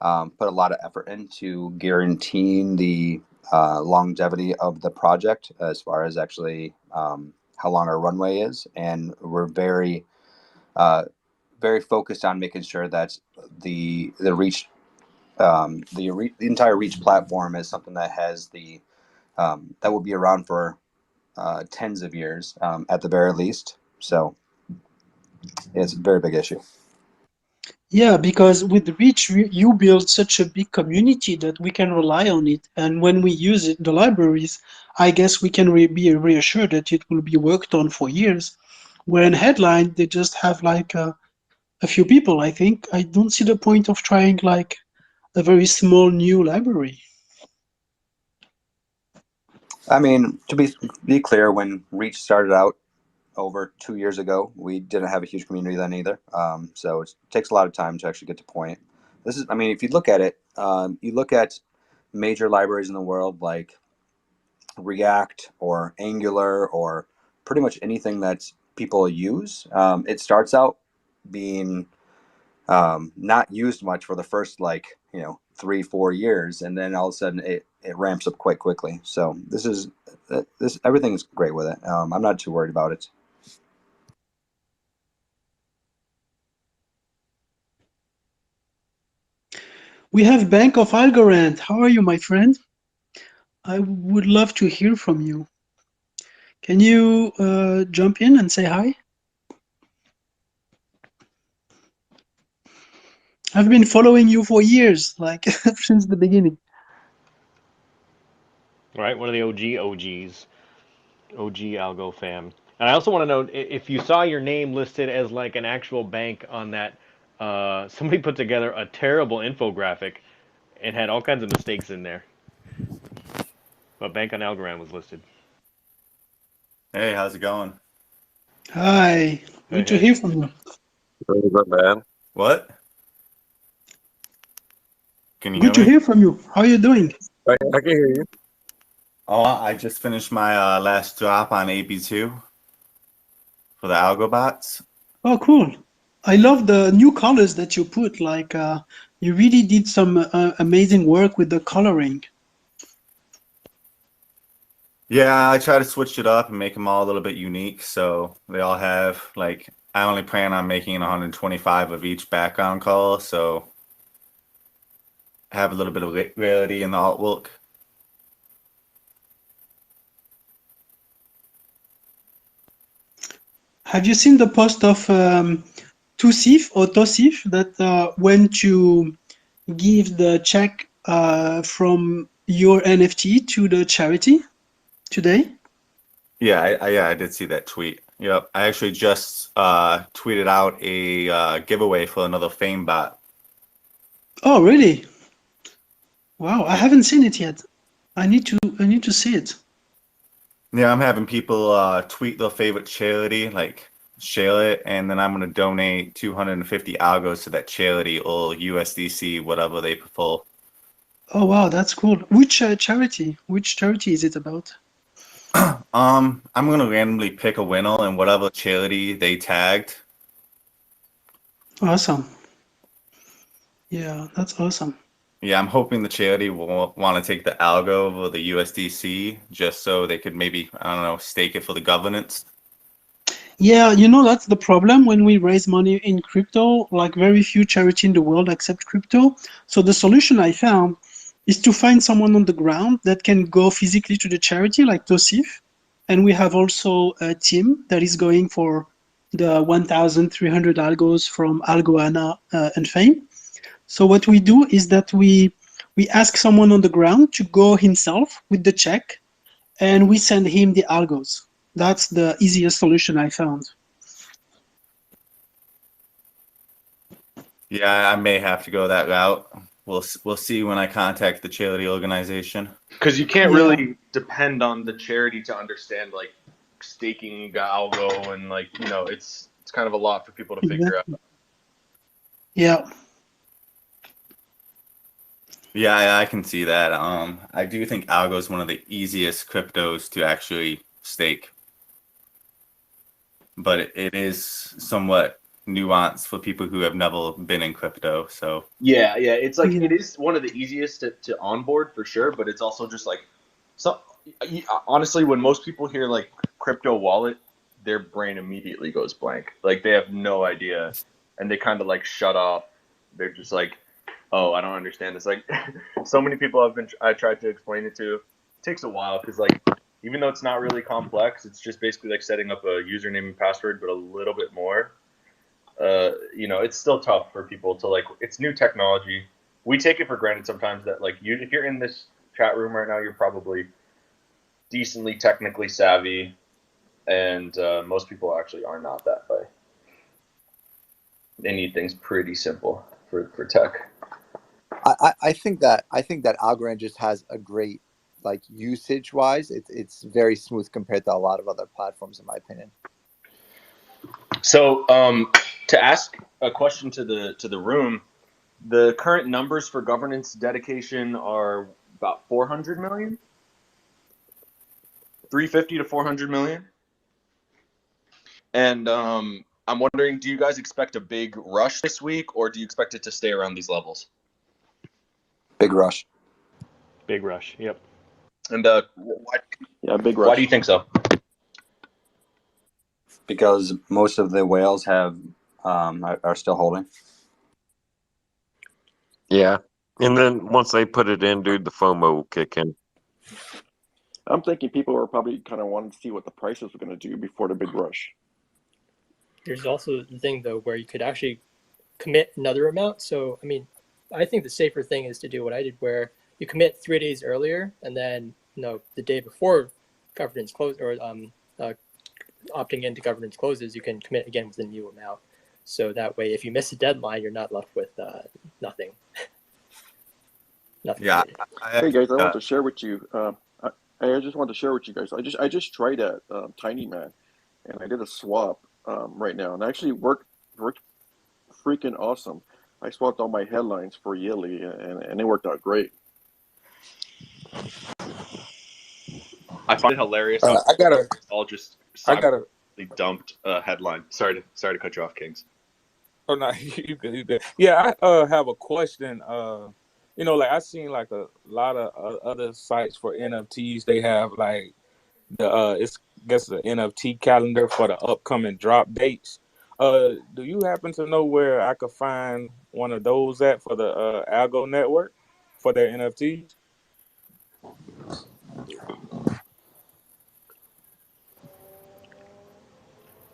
put a lot of effort into guaranteeing the longevity of the project, as far as actually how long our runway is, and we're very very focused on making sure that the Reach the entire Reach platform is something that has that will be around for tens of years at the very least. So it's a very big issue. Yeah, because with Reach, you build such a big community that we can rely on it. And when we use it, the libraries, I guess we can be reassured that it will be worked on for years. Where in Headline, they just have like a few people, I think. I don't see the point of trying like a very small new library. I mean, to be clear, when Reach started out over 2 years ago, we didn't have a huge community then either. So it takes a lot of time to actually get to point. I mean, if you look at it, you look at major libraries in the world like React or Angular or pretty much anything that people use. It starts out being not used much for the first 3-4 years, and then all of a sudden it ramps up quite quickly. So this everything is great with it. I'm not too worried about it. We have Bank of Algorand. How are you, my friend? I would love to hear from you. Can you jump in and say hi? I've been following you for years, like since the beginning. Right, one of the OGs, OG Algo fam. And I also want to know if you saw your name listed as like an actual bank on that. Somebody put together a terrible infographic and had all kinds of mistakes in there. But Bank on Algorand was listed. Hey, how's it going? Hi, good to hear from you. Very good, man. What? Can you Good to hear me? hear from you. How are you doing? I can hear you. Oh, I just finished my last drop on AP2 for the Algo bots. Oh, cool. I love the new colors that you put. Like, you really did some amazing work with the coloring. Yeah, I try to switch it up and make them all a little bit unique. So they all have, like, I only plan on making 125 of each background color. So have a little bit of variety in the artwork. have you seen the post of Tusif or Tosif that went to give the check from your NFT to the charity today? Yeah, I did see that tweet. Yep, I actually just tweeted out a giveaway for another Fame bot. Oh, really? Wow, I haven't seen it yet. I need to see it. Yeah, I'm having people tweet their favorite charity, like share it, and then I'm gonna donate 250 algos to that charity or USDC, whatever they prefer. Oh, wow, that's cool. Which charity? Which charity is it about? I'm gonna randomly pick a winner and whatever charity they tagged. Awesome. Yeah, that's awesome. Yeah, I'm hoping the charity will want to take the algo over the USDC just so they could maybe, I don't know, stake it for the governance. Yeah, you know, that's the problem when we raise money in crypto, like very few charity in the world accept crypto. So the solution I found is to find someone on the ground that can go physically to the charity, like Tosif. And we have also a team that is going for the 1,300 algos from Algo and Fame. So what we do is that we ask someone on the ground to go himself with the check, and we send him the algos. That's the easiest solution I found. Yeah, I may have to go that route. We'll see when I contact the charity organization. Because you can't Yeah. really depend on the charity to understand like staking algo and like it's kind of a lot for people to figure out. Yeah. Yeah, I can see that. I do think algo is one of the easiest cryptos to actually stake, but it is somewhat nuanced for people who have never been in crypto. So Yeah, it's like Yeah. it is one of the easiest to onboard for sure, but it's also just like honestly, when most people hear like crypto wallet, their brain immediately goes blank. Like they have no idea, and they kind of like shut off. They're just like, oh, I don't understand this. Like so many people I tried to explain it to. It takes a while because like even though it's not really complex, it's just basically like setting up a username and password, but a little bit more. It's still tough for people to like. It's new technology. We take it for granted sometimes that like if you're in this chat room right now, you're probably decently technically savvy, and most people actually are not that way. They need things pretty simple for tech. I think that Algorand just has a great like usage wise. It's very smooth compared to a lot of other platforms, in my opinion. So to ask a question to the room, the current numbers for governance dedication are about 400 million, 350 to 400 million. And I'm wondering, do you guys expect a big rush this week, or do you expect it to stay around these levels? Big rush. Big rush. Yep. And big rush. why do you think so? Because most of the whales have are still holding. Yeah. And then once they put it in, dude, the FOMO will kick in. I'm thinking people are probably kind of wanting to see what the prices are going to do before the big rush. There's also the thing though where you could actually commit another amount. So I mean, I think the safer thing is to do what I did, where you commit 3 days earlier, and then the day before governance close or opting into governance closes, you can commit again with a new amount. So that way, if you miss a deadline, you're not left with nothing. Nothing. yeah, Hey guys, I want to share with you. I just want to share with you guys. I just tried at Tiny Man, and I did a swap right now, and actually worked freaking awesome. I swapped all my headlines for yldy, and it worked out great. I find it hilarious. All just dumped headline. Sorry to cut you off, Kings. Oh no, you good. Yeah, I have a question. Like I seen like a lot of other sites for NFTs. They have like the the NFT calendar for the upcoming drop dates. Do you happen to know where I could find one of those at for the Algo network for their NFTs?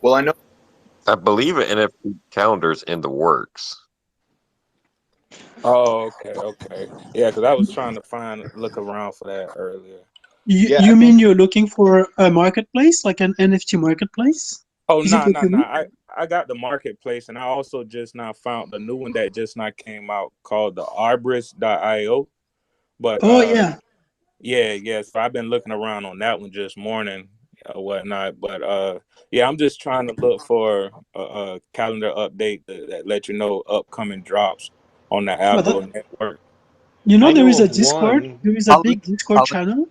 Well, I know I believe an NFT calendar's in the works. Oh, okay. Yeah, because I was trying to look around for that earlier. You, Yeah, I you think. mean you're looking for a marketplace, like an NFT marketplace? Oh, Is it what you mean? I got the marketplace, and I also just now found the new one that just now came out called the Arbitrage.io. But Oh yeah. yeah. So I've been looking around on that one just morning or whatnot. But yeah, I'm just trying to look for a calendar update that let you know upcoming drops on the Well, Algo network. you know, I there know is a of Discord. one. There is a I'll link. big Discord I'll link. channel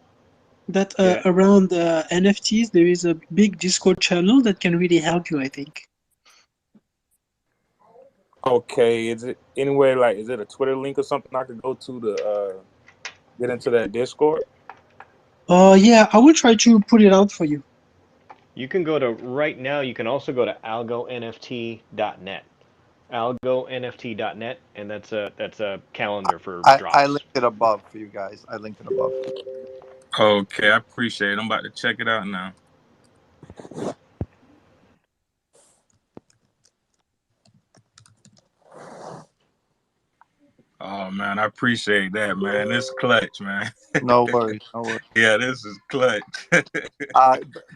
that Yeah, around NFTs. There is a big Discord channel that can really help you, I think. Okay, is it anywhere like is it a Twitter link or something I could go to get into that Discord? Yeah, I will try to put it out for you. you can go to right now. You can also go to algonft.net. Algonft.net, and that's a calendar for I drops. linked it above for you guys. I linked it above. Okay, I appreciate it. I'm about to check it out now. Oh man, I appreciate that, man. This clutch, man. No worries. No worries. Yeah, this is clutch.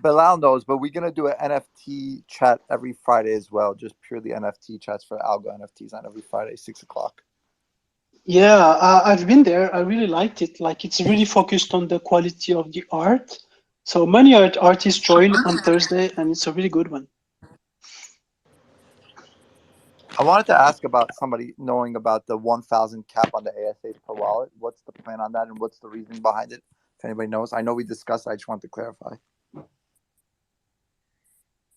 Bilal knows, but we're gonna do an NFT chat every Friday as well. Just purely NFT chats for Algo NFTs on every Friday, 6 o'clock. Yeah, I've been there. I really liked it. Like, it's really focused on the quality of the art. So many artists join on Thursday, and it's a really good one. I wanted to ask about somebody knowing about the 1,000 cap on the ASAs per wallet. What's the plan on that, and what's the reasoning behind it? If anybody knows, I know we discussed. I just wanted to clarify.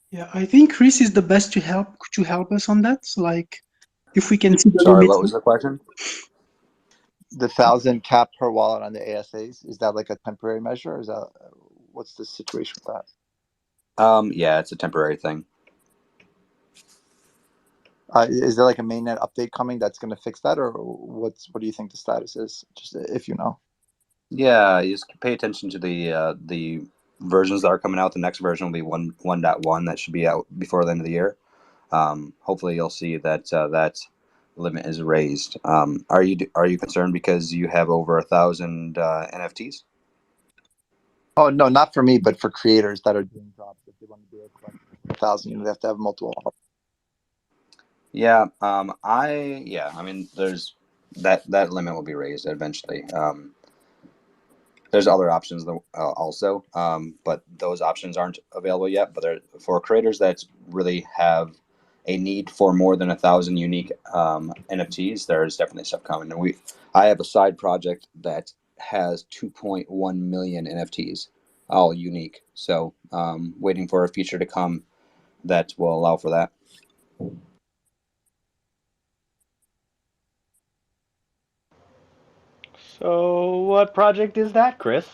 Yeah, I think Chris is the best to help us on that. So, like, if we can see the Sorry, limit. what was the question? The 1,000 cap per wallet on the ASAs, is that like a temporary measure, or is that what's the situation with that? Yeah, it's a temporary thing. Is there like a mainnet update coming that's going to fix that, or what do you think the status is? Just if you know. Yeah, you just pay attention to the versions that are coming out. The next version will be 1.1 that should be out before the end of the year. Hopefully, you'll see that that limit is raised. Are you concerned because you have over 1,000 NFTs? Oh no, not for me, but for creators that are doing drops. If they want to do a collection of 1,000, they have to have multiple. Yeah, I mean, there's that limit will be raised eventually. There's other options also, but those options aren't available yet. But they're for creators that really have a need for more than 1,000 unique NFTs. There's definitely stuff coming, and I have a side project that has 2.1 million NFTs, all unique. So, waiting for a feature to come that will allow for that. So, what project is that, Chris?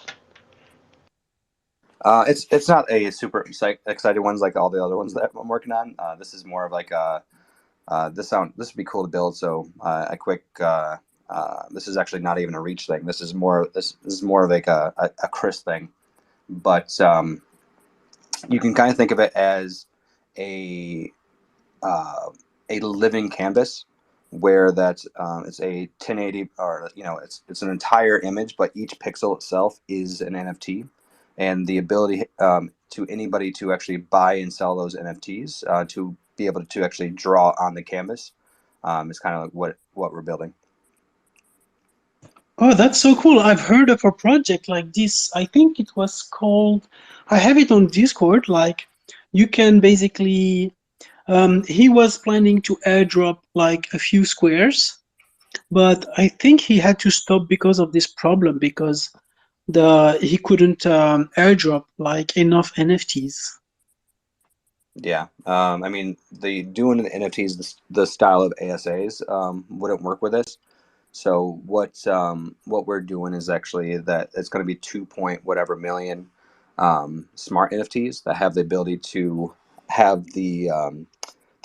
It's not a super exciting ones like all the other ones that I'm working on. This is more of like this would be cool to build. So a quick this is actually not even a reach thing. This is more of like a Chris thing, but you can kind of think of it as a a living canvas where that it's a 1080 or it's an entire image, but each pixel itself is an NFT, and the ability to anybody to actually buy and sell those NFTs to be able to actually draw on the canvas is kind of like what we're building. Oh, that's so cool. I've heard of a project like this. I think it was called, I have it on Discord. Like, you can basically, he was planning to airdrop like a few squares, but I think he had to stop because of this problem because he couldn't airdrop like enough NFTs. Yeah, I mean, doing the NFTs, the style of ASAs wouldn't work with this. So what we're doing is actually that it's going to be 2 point whatever million smart NFTs that have the ability to have the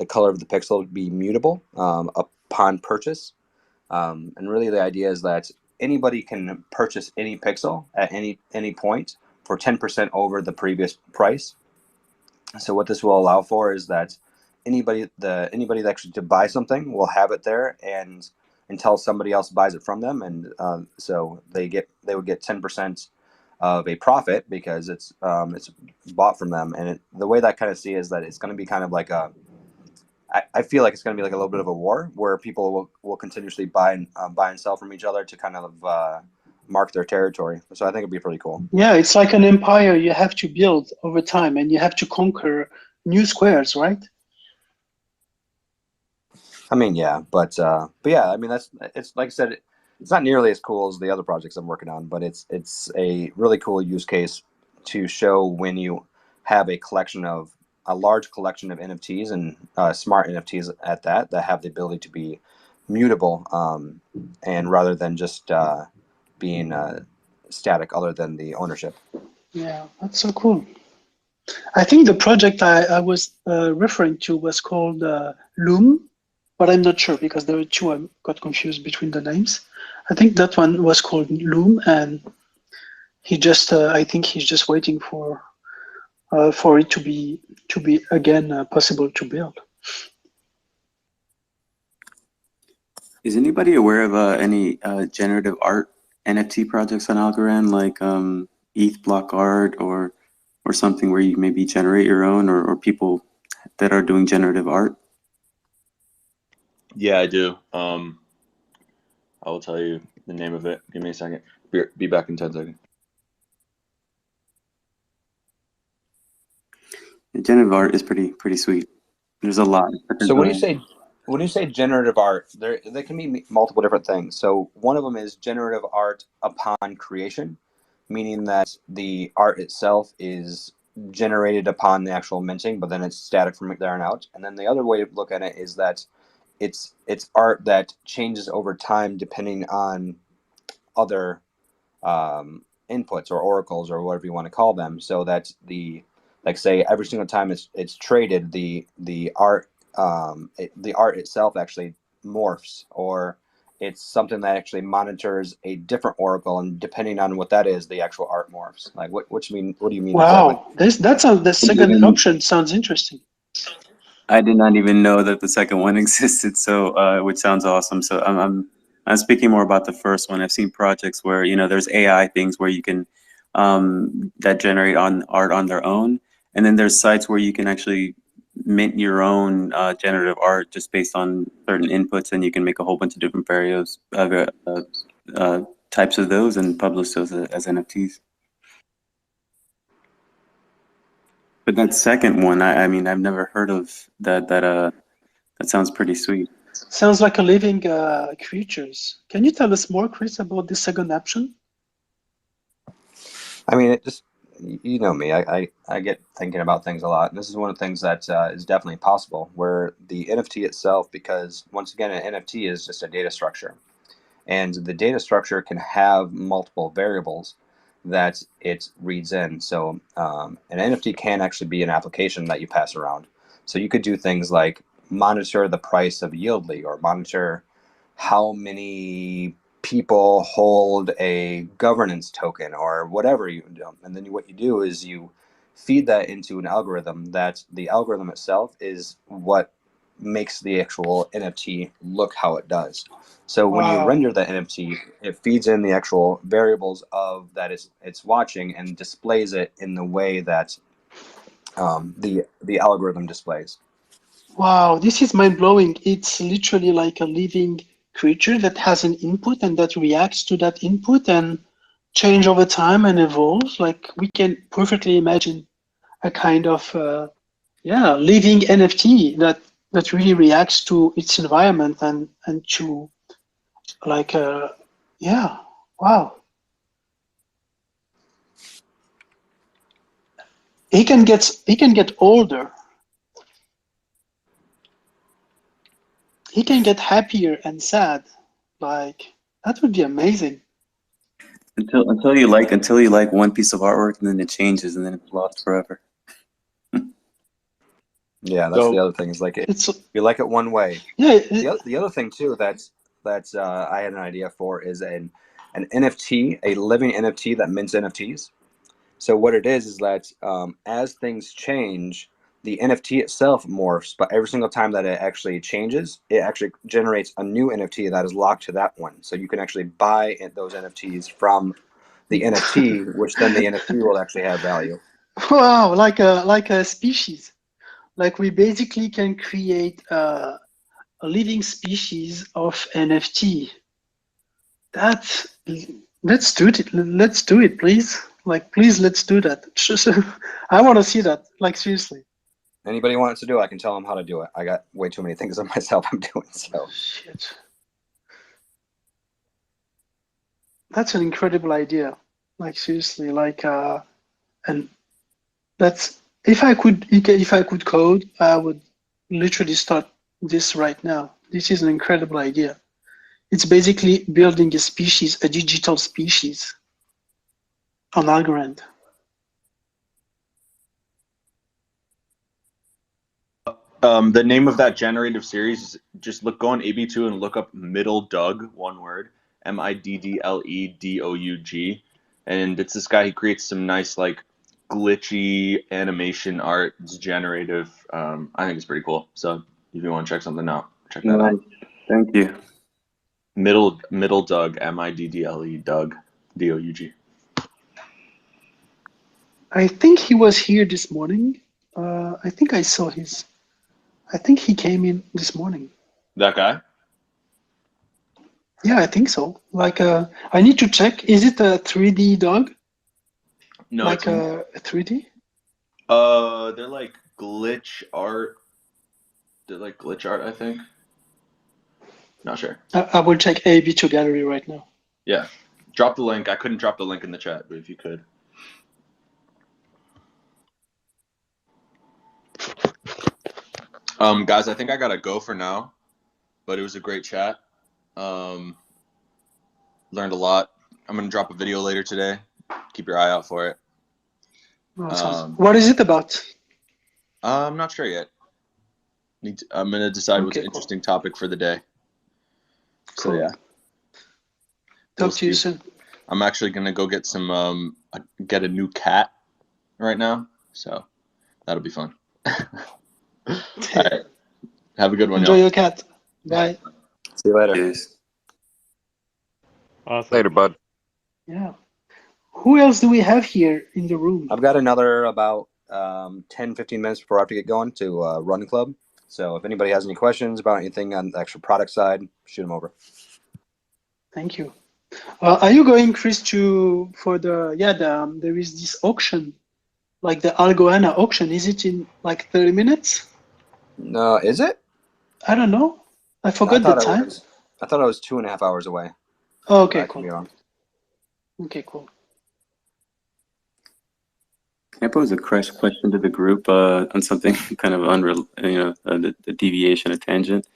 color of the pixel be mutable upon purchase. And really, the idea is that anybody can purchase any pixel at any point for 10% over the previous price. So what this will allow for is that anybody that actually to buy something will have it there, and until somebody else buys it from them, and so they would get 10% of a profit because it's bought from them. And the way that I kind of see is that it's going to be kind of like I feel like it's going to be like a little bit of a war where people will continuously buy and sell from each other to kind of mark their territory. So I think it'd be pretty cool. Yeah, it's like an empire you have to build over time, and you have to conquer new squares, right? I mean, yeah, but yeah, I mean it's like I said, it's not nearly as cool as the other projects I'm working on, but it's a really cool use case to show when you have a large collection of NFTs and smart NFTs at that have the ability to be mutable, and rather than just being static, other than the ownership. Yeah, that's so cool. I think the project I was referring to was called Loom, but I'm not sure because there were two. I got confused between the names. I think that one was called Loom, and he just I think he's just waiting for it to be again possible to build. Is anybody aware of any generative art NFT projects on Algorand, like ETH block art or something where you maybe generate your own, or people that are doing generative art? Yeah, I do. I will tell you the name of it. Give me a second. Be back in 10 seconds. Generative art is pretty sweet. There's a lot. So when you say generative art, there can be multiple different things. So one of them is generative art upon creation, meaning that the art itself is generated upon the actual minting, but then it's static from there on out. And then the other way to look at it is that it's art that changes over time depending on other inputs or oracles or whatever you want to call them. So that like say every single time it's traded, the art the art itself actually morphs, or it's something that actually monitors a different oracle, and depending on what that is, the actual art morphs. Like what do you mean Wow, exactly? the second option sounds interesting. I did not even know that the second one existed, so which sounds awesome. So I'm speaking more about the first one. I've seen projects where there's AI things where you can that generate art on their own, and then there's sites where you can actually mint your own generative art just based on certain inputs, and you can make a whole bunch of different types of those and publish those as NFTs. But that second one, I mean, I've never heard of that. That sounds pretty sweet. Sounds like a living creatures. Can you tell us more, Chris, about the second option? I mean, it just, you know me, I get thinking about things a lot. And this is one of the things that is definitely possible, where the NFT itself, because once again, an NFT is just a data structure. And the data structure can have multiple variables that it reads in. So an NFT can actually be an application that you pass around. So you could do things like monitor the price of yldy, or monitor how many people hold a governance token, or whatever you do. And then what you do is you feed that into an algorithm, that the algorithm itself is what makes the actual NFT look how it does. So when you render the NFT, it feeds in the actual variables of that it's watching, and displays it in the way that the algorithm displays. Wow, this is mind-blowing. It's literally like a living creature that has an input and that reacts to that input and change over time and evolves. Like we can perfectly imagine a kind of living NFT that really reacts to its environment and to like wow. He can get older. He can get happier and sad. Like that would be amazing. Until you like one piece of artwork, and then it changes, and then it's lost forever. Yeah, that's the other thing. Is like you like it one way. Yeah. The other thing too that's I had an idea for is an NFT, a living NFT that mints NFTs. So what it is that as things change, the NFT itself morphs, but every single time that it actually changes, it actually generates a new NFT that is locked to that one. So you can actually buy those NFTs from the NFT, which then the NFT will actually have value. Wow, like a species. Like we basically can create a living species of NFT. Let's do it. Let's do it, please. Like, please, let's do that. I want to see that. Like, seriously. Anybody wants to do it, I can tell them how to do it. I got way too many things of myself I'm doing. So shit. That's an incredible idea. Like, seriously, like, and that's if I could code, I would literally start this right now. This is an incredible idea. It's basically building a species, a digital species on Algorand. The name of that generative series is just go on AB2 and look up Middle Doug, one word, MIDDLEDOUG, and it's this guy. He creates some nice like glitchy animation art. It's generative. I think it's pretty cool. So if you want to check something out, check that out. Thank you. Middle Doug, MIDDLE Doug, DOUG. I think he was here this morning. I think I saw his. I think he came in this morning. That guy? Yeah, I think so. Like, I need to check. Is it a 3D dog? No, like a 3D? They're like glitch art. They're like glitch art, I think. Not sure. I will check AB2 gallery right now. Yeah, drop the link. I couldn't drop the link in the chat, but if you could. Guys, I think I gotta go for now, but it was a great chat. Learned a lot. I'm gonna drop a video later today. Keep your eye out for it. Awesome. What is it about? I'm not sure yet. I'm gonna decide what's an interesting topic for the day. Cool. So yeah. Talk to you soon. I'm actually gonna go get some get a new cat right now, so that'll be fun. All right. Have a good one, Enjoy y'all. your cat. Bye. See you later. Cheers. Awesome. Later, bud. Yeah. Who else do we have here in the room? I've got another about 10-15 minutes before I have to get going to run club. So if anybody has any questions about anything on the actual product side, shoot them over. Thank you. Are you going, Chris, for the there is this auction, like the Algorand auction? Is it in like 30 minutes? No, is it? I don't know. I forgot the time. I thought it was 2.5 hours away. Oh, okay, cool. Okay, cool. Can I pose a question to the group on something kind of unreal, a deviation, a tangent?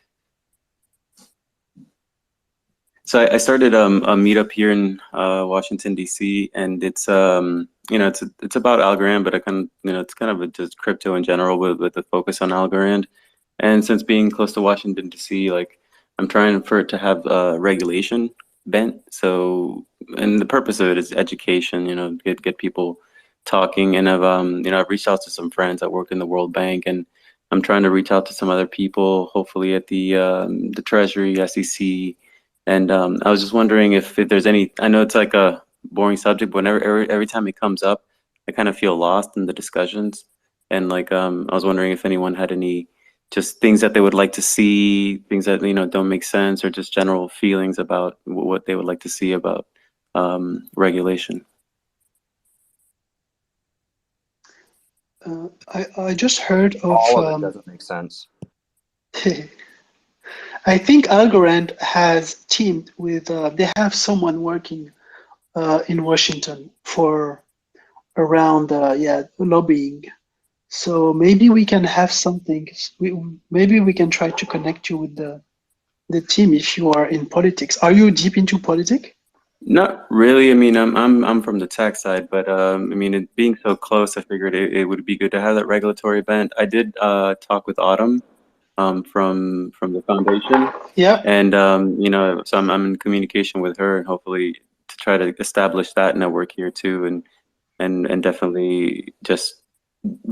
So I started a meetup here in Washington D.C. and it's it's about Algorand, but it's kind of just crypto in general with a focus on Algorand. And since being close to Washington D.C., like I'm trying for it to have regulation bent. So, and the purpose of it is education. Get people talking. And I've reached out to some friends that work in the World Bank, and I'm trying to reach out to some other people, hopefully at the Treasury, SEC. And I was just wondering if there's any. I know it's like a boring subject, but every time it comes up, I kind of feel lost in the discussions. And like I was wondering if anyone had any just things that they would like to see, things that don't make sense, or just general feelings about what they would like to see about regulation. I just heard of all of it doesn't make sense. I think Algorand has teamed with. They have someone working in Washington for around lobbying. So maybe we can have something. Maybe we can try to connect you with the team if you are in politics. Are you deep into politics? Not really. I mean, I'm from the tech side, but I mean, it being so close, I figured it would be good to have that regulatory bent. I did talk with Autumn from the foundation. Yeah. And so I'm in communication with her, and hopefully to try to establish that network here too, and definitely just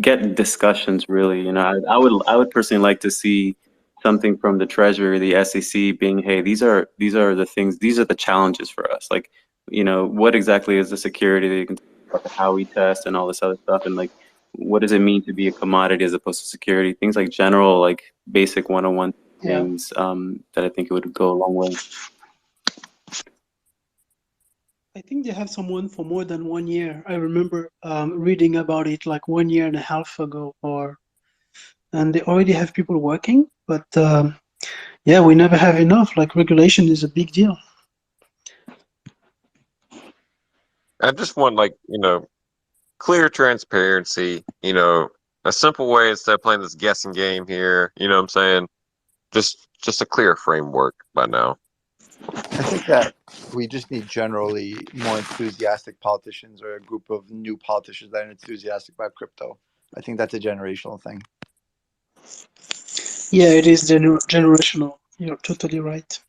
get discussions really. You know, I would personally like to see something from the Treasury, the SEC being, hey, these are the things, these are the challenges for us. Like, you know, what exactly is the security that you can talk about, the Howey test and all this other stuff, and like what does it mean to be a commodity as opposed to security? Things like general, like basic 101 Yeah. things that I think it would go a long way. I think they have someone for more than 1 year. I remember reading about it like 1.5 years ago, and they already have people working. But yeah, we never have enough. Like regulation is a big deal. I just want, like, you know, clear transparency, you know, a simple way instead of playing this guessing game here, you know what I'm saying? Just a clear framework by now. I think that we just need generally more enthusiastic politicians or a group of new politicians that are enthusiastic about crypto. I think that's a generational thing. Yeah, it is generational. You're totally right.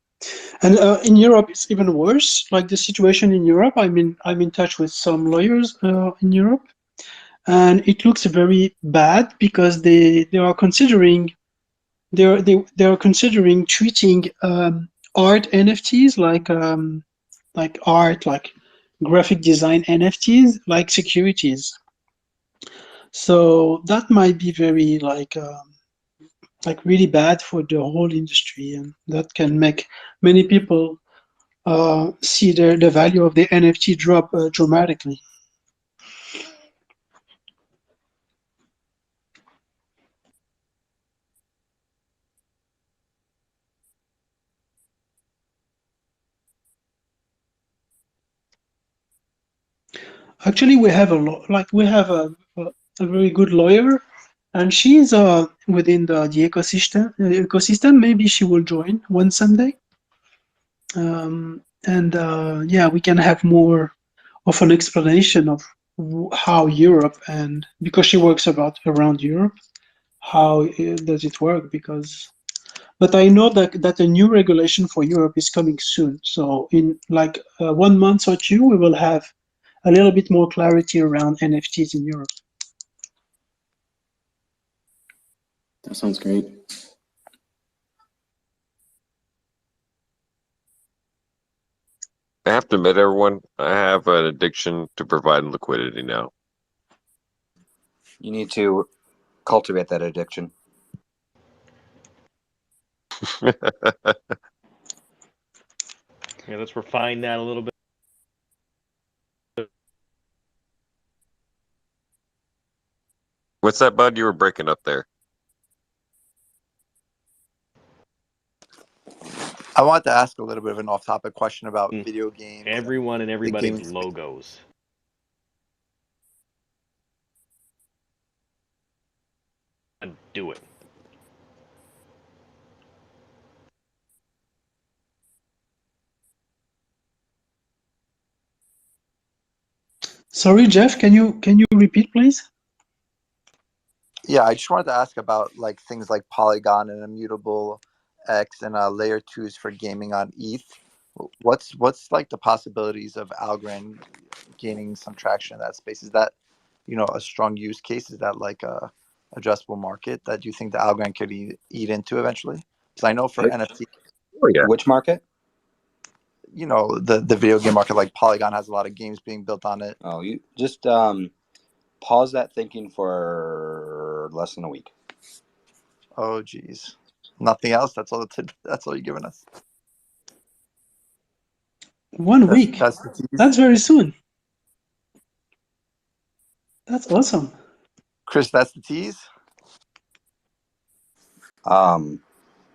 And in Europe, it's even worse. Like the situation in Europe, I'm in touch with some lawyers in Europe, and it looks very bad because they are considering they are considering treating art NFTs like art, like graphic design NFTs, like securities. So that might be very like really bad for the whole industry, and that can make many people see the value of the NFT drop dramatically. Actually, we have a very good lawyer, and she's within the ecosystem. Maybe she will join one someday. And yeah, we can have more of an explanation of how Europe, and because she works around Europe, how does it work? But I know that a new regulation for Europe is coming soon. So in like 1 month or two, we will have a little bit more clarity around NFTs in Europe. That sounds great. I have to admit, everyone, I have an addiction to providing liquidity now. You need to cultivate that addiction. Yeah, let's refine that a little bit. What's that, bud? You were breaking up there. I wanted to ask a little bit of an off-topic question about video games. Everyone and everybody's logos. And do it. Sorry, Jeff, can you repeat, please? Yeah, I just wanted to ask about like things like Polygon and Immutable X and layer twos for gaming on ETH. What's like the possibilities of Algorand gaining some traction in that space? Is that, you know, a strong use case? Is that like a addressable market that you think the Algorand could eat into eventually? Because I know for NFT, Oh, yeah. Which market? you know, the video game market, like Polygon has a lot of games being built on it. Oh, you just pause that thinking for less than a week. Oh, geez. Nothing else. That's all. That's all you're giving us. 1 week. That's the tease. That's very soon. That's awesome. Chris, that's the tease. What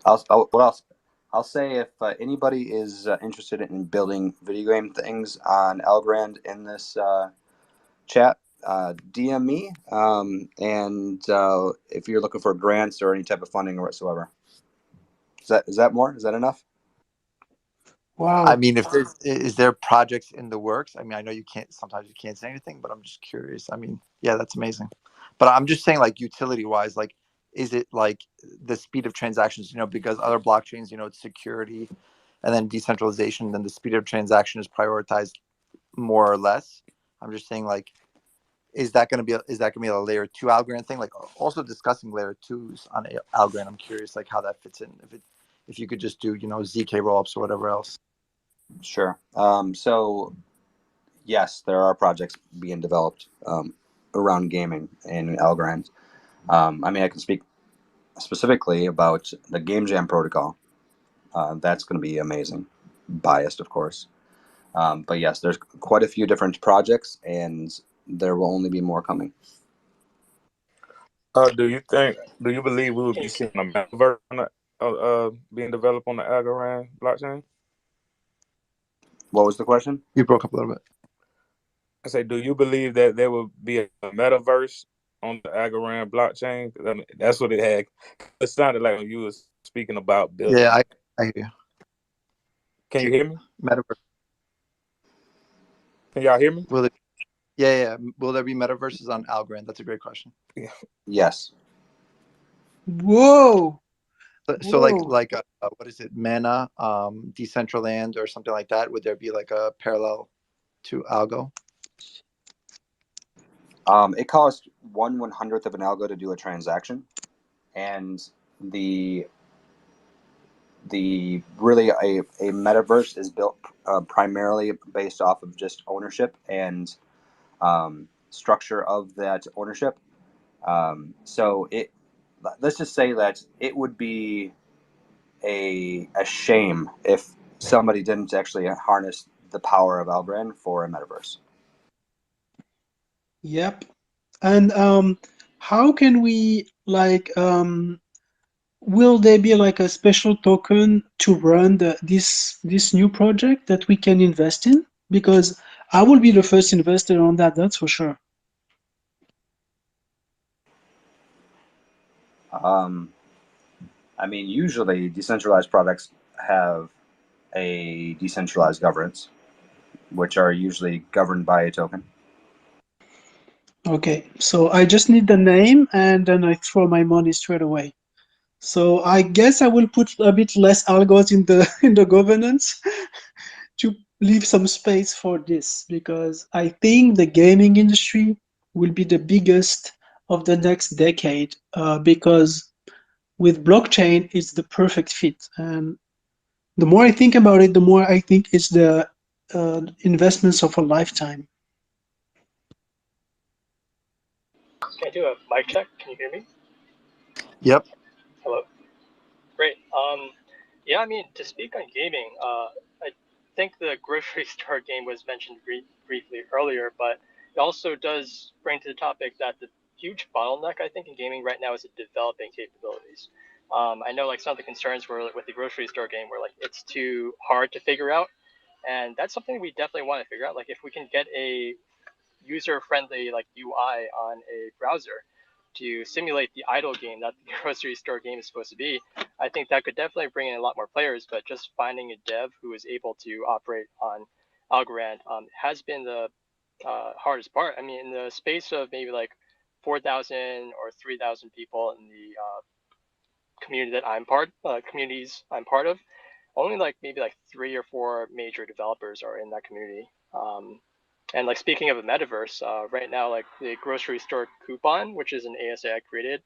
else? I'll say if anybody is interested in building video game things on Algorand in this chat, DM me. And if you're looking for grants or any type of funding whatsoever, is that more? Is that enough? Wow. I mean, is there projects in the works? I mean, I know sometimes you can't say anything, but I'm just curious. I mean, yeah, that's amazing. But I'm just saying, like, utility wise, like, is it like the speed of transactions, you know, because other blockchains, you know, it's security and then decentralization, then the speed of transaction is prioritized more or less. I'm just saying, like, is that going to be a layer 2 Algorand thing? Like also discussing layer 2s on Algorand. I'm curious like how that fits in. If you could just do, ZK rollups or whatever else. Sure. So yes, there are projects being developed around gaming in Algorand. I mean, I can speak specifically about the Game Jam protocol. That's going to be amazing. Biased, of course. But yes, there's quite a few different projects, and there will only be more coming. Do you believe we will be seeing a metaverse being developed on the Algorand blockchain? What was the question? You broke up a little bit. I say, do you believe that there will be a metaverse on the Algorand blockchain? 'Cause I mean, that's what it had. It sounded like when you was speaking about building. Yeah, I hear you. Can you hear me? Metaverse. Can y'all hear me? Yeah. Will there be metaverses on Algorand? That's a great question. Yes. Whoa. So like what is it, Mana, Decentraland or something like that? Would there be like a parallel to Algo? It costs 1/100th of an algo to do a transaction, and the really a metaverse is built primarily based off of just ownership and structure of that ownership. So let's just say that it would be a shame if somebody didn't actually harness the power of Algorand for a metaverse. Yep. And how can we will there be like a special token to run this new project that we can invest in? Because I will be the first investor on that, that's for sure. I mean, usually decentralized products have a decentralized governance, which are usually governed by a token. Okay, so I just need the name and then I throw my money straight away. So I guess I will put a bit less algos in the in the governance to leave some space for this, because I think the gaming industry will be the biggest of the next decade, because with blockchain it's the perfect fit. And the more I think about it, the more I think it's the investments of a lifetime. Can I do a mic check? Can you hear me? Yep. Hello. Great. Yeah, I mean, to speak on gaming, I think the grocery store game was mentioned briefly earlier, but it also does bring to the topic that the huge bottleneck, I think, in gaming right now is the developing capabilities. I know like some of the concerns were with the grocery store game where like it's too hard to figure out, and that's something we definitely want to figure out. Like if we can get a user-friendly like UI on a browser to simulate the idle game that the grocery store game is supposed to be, I think that could definitely bring in a lot more players. But just finding a dev who is able to operate on Algorand has been the hardest part. I mean, in the space of maybe like 4,000 or 3,000 people in the communities I'm part of, only like maybe like 3 or 4 major developers are in that community. And like speaking of a metaverse, right now like the grocery store coupon, which is an ASA I created,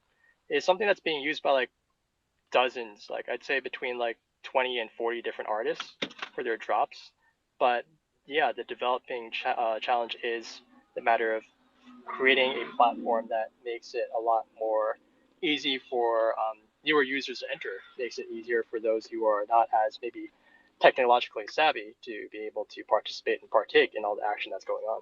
is something that's being used by like dozens, like I'd say between like 20 and 40 different artists for their drops. But yeah, the developing challenge is the matter of creating a platform that makes it a lot more easy for newer users to enter, makes it easier for those who are not as maybe technologically savvy to be able to participate and partake in all the action that's going on.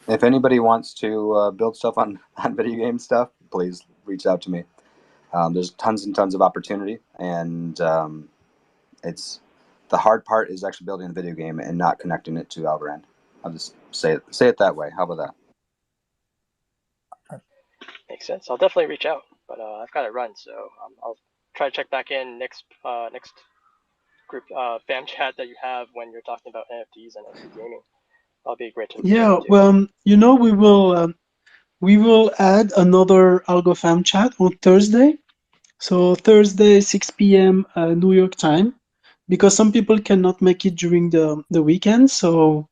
If anybody wants to build stuff on video game stuff, please reach out to me. There's tons and tons of opportunity, and it's the hard part is actually building a video game and not connecting it to Algorand. I'll just say it that way. How about that? Makes sense. I'll definitely reach out, but I've got to run, so I'll try to check back in next group fam chat that you have when you're talking about NFTs and NFT gaming. that'll be great to Yeah, get into. well, we will add another Algo fam chat on Thursday. So Thursday, 6 p.m. New York time, because some people cannot make it during the weekend. So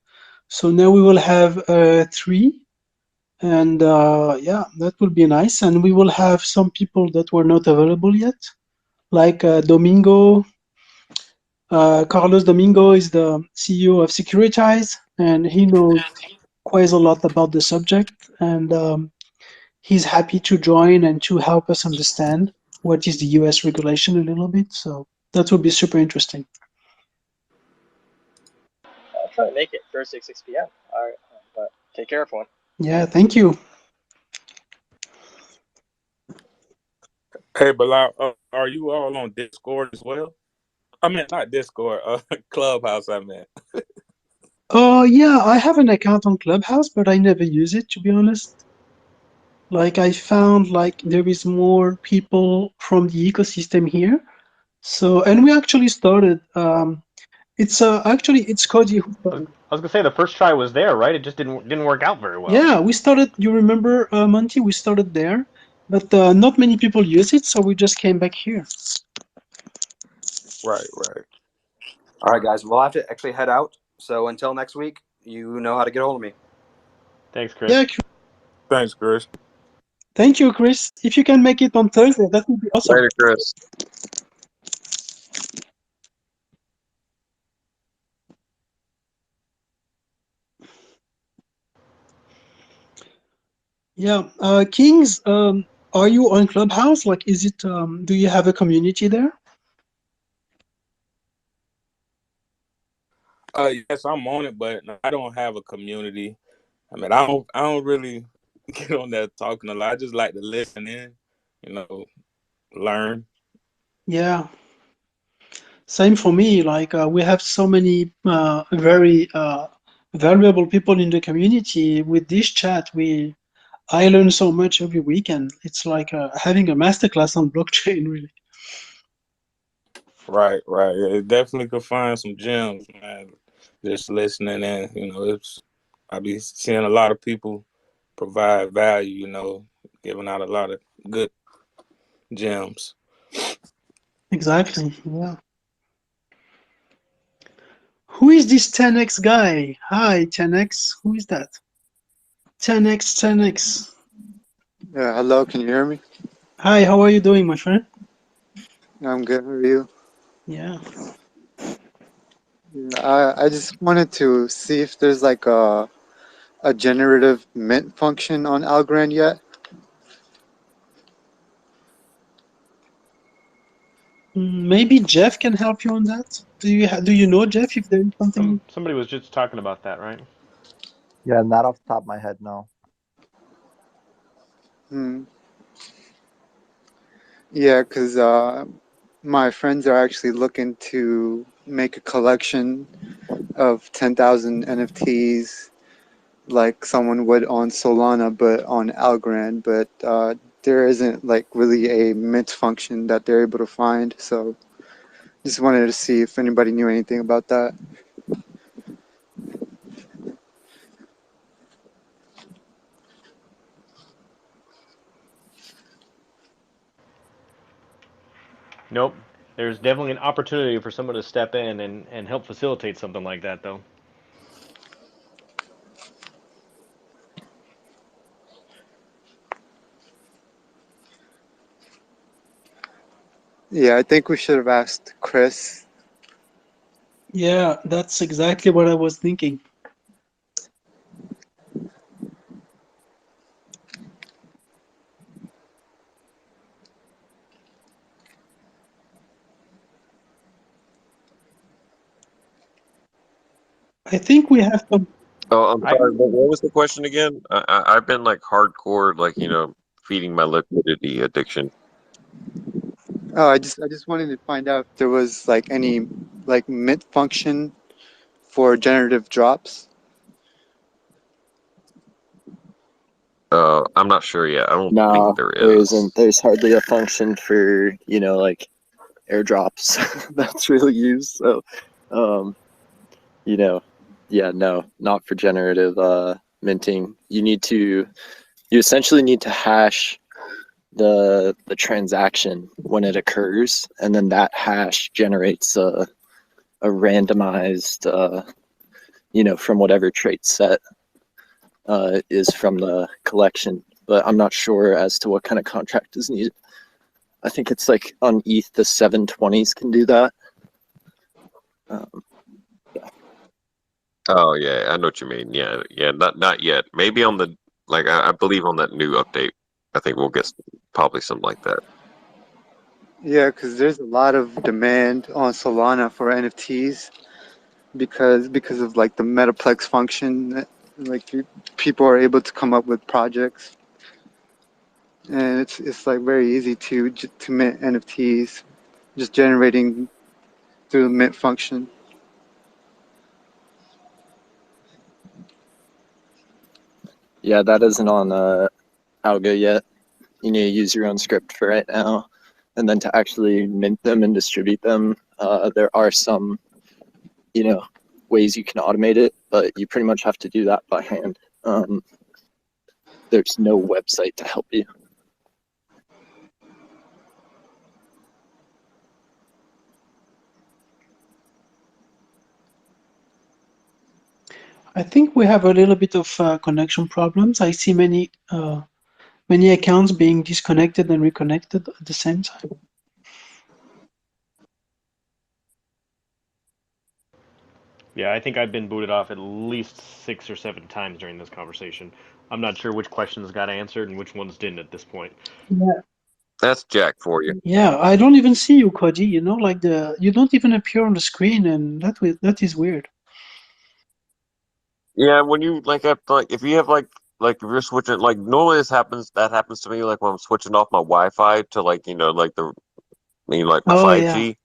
now we will have three, and yeah, that will be nice. And we will have some people that were not available yet, like Domingo. Carlos Domingo is the CEO of Securitize, and he knows quite a lot about the subject, and he's happy to join and to help us understand what is the US regulation a little bit. So that will be super interesting. I'll try to make it Thursday, 6 p.m. All right, but take care, everyone. Yeah, thank you. Hey, Bilal, are you all on Discord as well? I mean, not Discord, Clubhouse, I meant. Oh, yeah, I have an account on Clubhouse, but I never use it, to be honest. Like, I found like there is more people from the ecosystem here. So, and we actually started. It's actually it's Cody who I started. was gonna say the first try was there, right? It just didn't work out very well. Yeah, we started. You remember, Monty? We started there, but not many people use it, so we just came back here. Right. All right, guys. We'll have to actually head out. So until next week, you know how to get hold of me. Thanks, Chris. Yeah, Thanks, Chris. thank you, Chris. If you can make it on Thursday, that would be awesome. Later, Chris. Yeah, Kings, are you on Clubhouse? Like, is it? Do you have a community there? Yes, I'm on it, but I don't have a community. I mean, I don't really get on there talking a lot. I just like to listen in, learn. Yeah, same for me. Like, we have so many very valuable people in the community. With this chat, I learn so much every weekend. It's like having a masterclass on blockchain, really. Right. Yeah, definitely could find some gems, man. Just listening in, I be seeing a lot of people provide value, giving out a lot of good gems. Exactly. Yeah. Who is this 10x guy? Hi, 10x. Who is that? 10x, 10x. Yeah, hello, can you hear me? Hi, how are you doing, my friend? I'm good, how are you? Yeah. Yeah, I just wanted to see if there's like a generative mint function on Algorand yet. Maybe Jeff can help you on that. Do you know, Jeff, if there is something? Somebody was just talking about that, right? Yeah, not off the top of my head, no. Hmm. Yeah, because my friends are actually looking to make a collection of 10,000 NFTs like someone would on Solana, but on Algorand, but there isn't like really a mint function that they're able to find. So just wanted to see if anybody knew anything about that. Nope. There's definitely an opportunity for someone to step in and help facilitate something like that, though. Yeah, I think we should have asked Chris. Yeah, that's exactly what I was thinking. I think we have some. Oh, I'm sorry. What was the question again? I've been like hardcore, like feeding my liquidity addiction. Oh, I just wanted to find out if there was like any like mint function for generative drops. I'm not sure yet. I don't think No, there there is. isn't. There's hardly a function for, like airdrops that's really used. So, you know, Yeah, no, not for generative minting. You essentially need to hash the transaction when it occurs, and then that hash generates a randomized from whatever trait set is from the collection. But I'm not sure as to what kind of contract is needed. I think it's like on ETH the 720s can do that. Oh yeah, I know what you mean. Yeah, yeah, not yet. Maybe on the I believe on that new update, I think we'll get probably something like that. Yeah, because there's a lot of demand on Solana for NFTs because of like the Metaplex function. Like people are able to come up with projects, and it's like very easy to mint NFTs, just generating through the mint function. Yeah, that isn't on Algo yet. You need to use your own script for right now, and then to actually mint them and distribute them, there are some ways you can automate it, but you pretty much have to do that by hand. There's no website to help you. I think we have a little bit of connection problems. I see many accounts being disconnected and reconnected at the same time. Yeah, I think I've been booted off at least 6 or 7 times during this conversation. I'm not sure which questions got answered and which ones didn't at this point. Yeah, That's Jack for you. yeah. I don't even see you, Cody. You know, like you don't even appear on the screen, and that is weird. Yeah, when you if you have if you're switching normally that happens to me like when I'm switching off my Wi-Fi to my Oh yeah, 5G,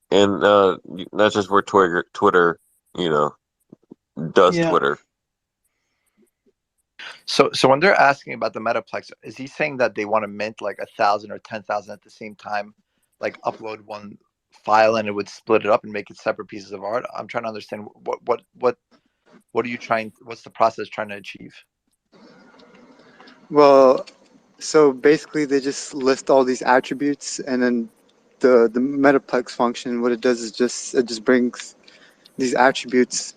and that's just where Twitter does yeah. Twitter. So when they're asking about the Metaplex, is he saying that they want to mint like 1,000 or 10,000 at the same time, like upload one file and it would split it up and make it separate pieces of art? I'm trying to understand what are you trying? What's the process trying to achieve? Well, so basically they just list all these attributes, and then the Metaplex function, what it does is it just brings these attributes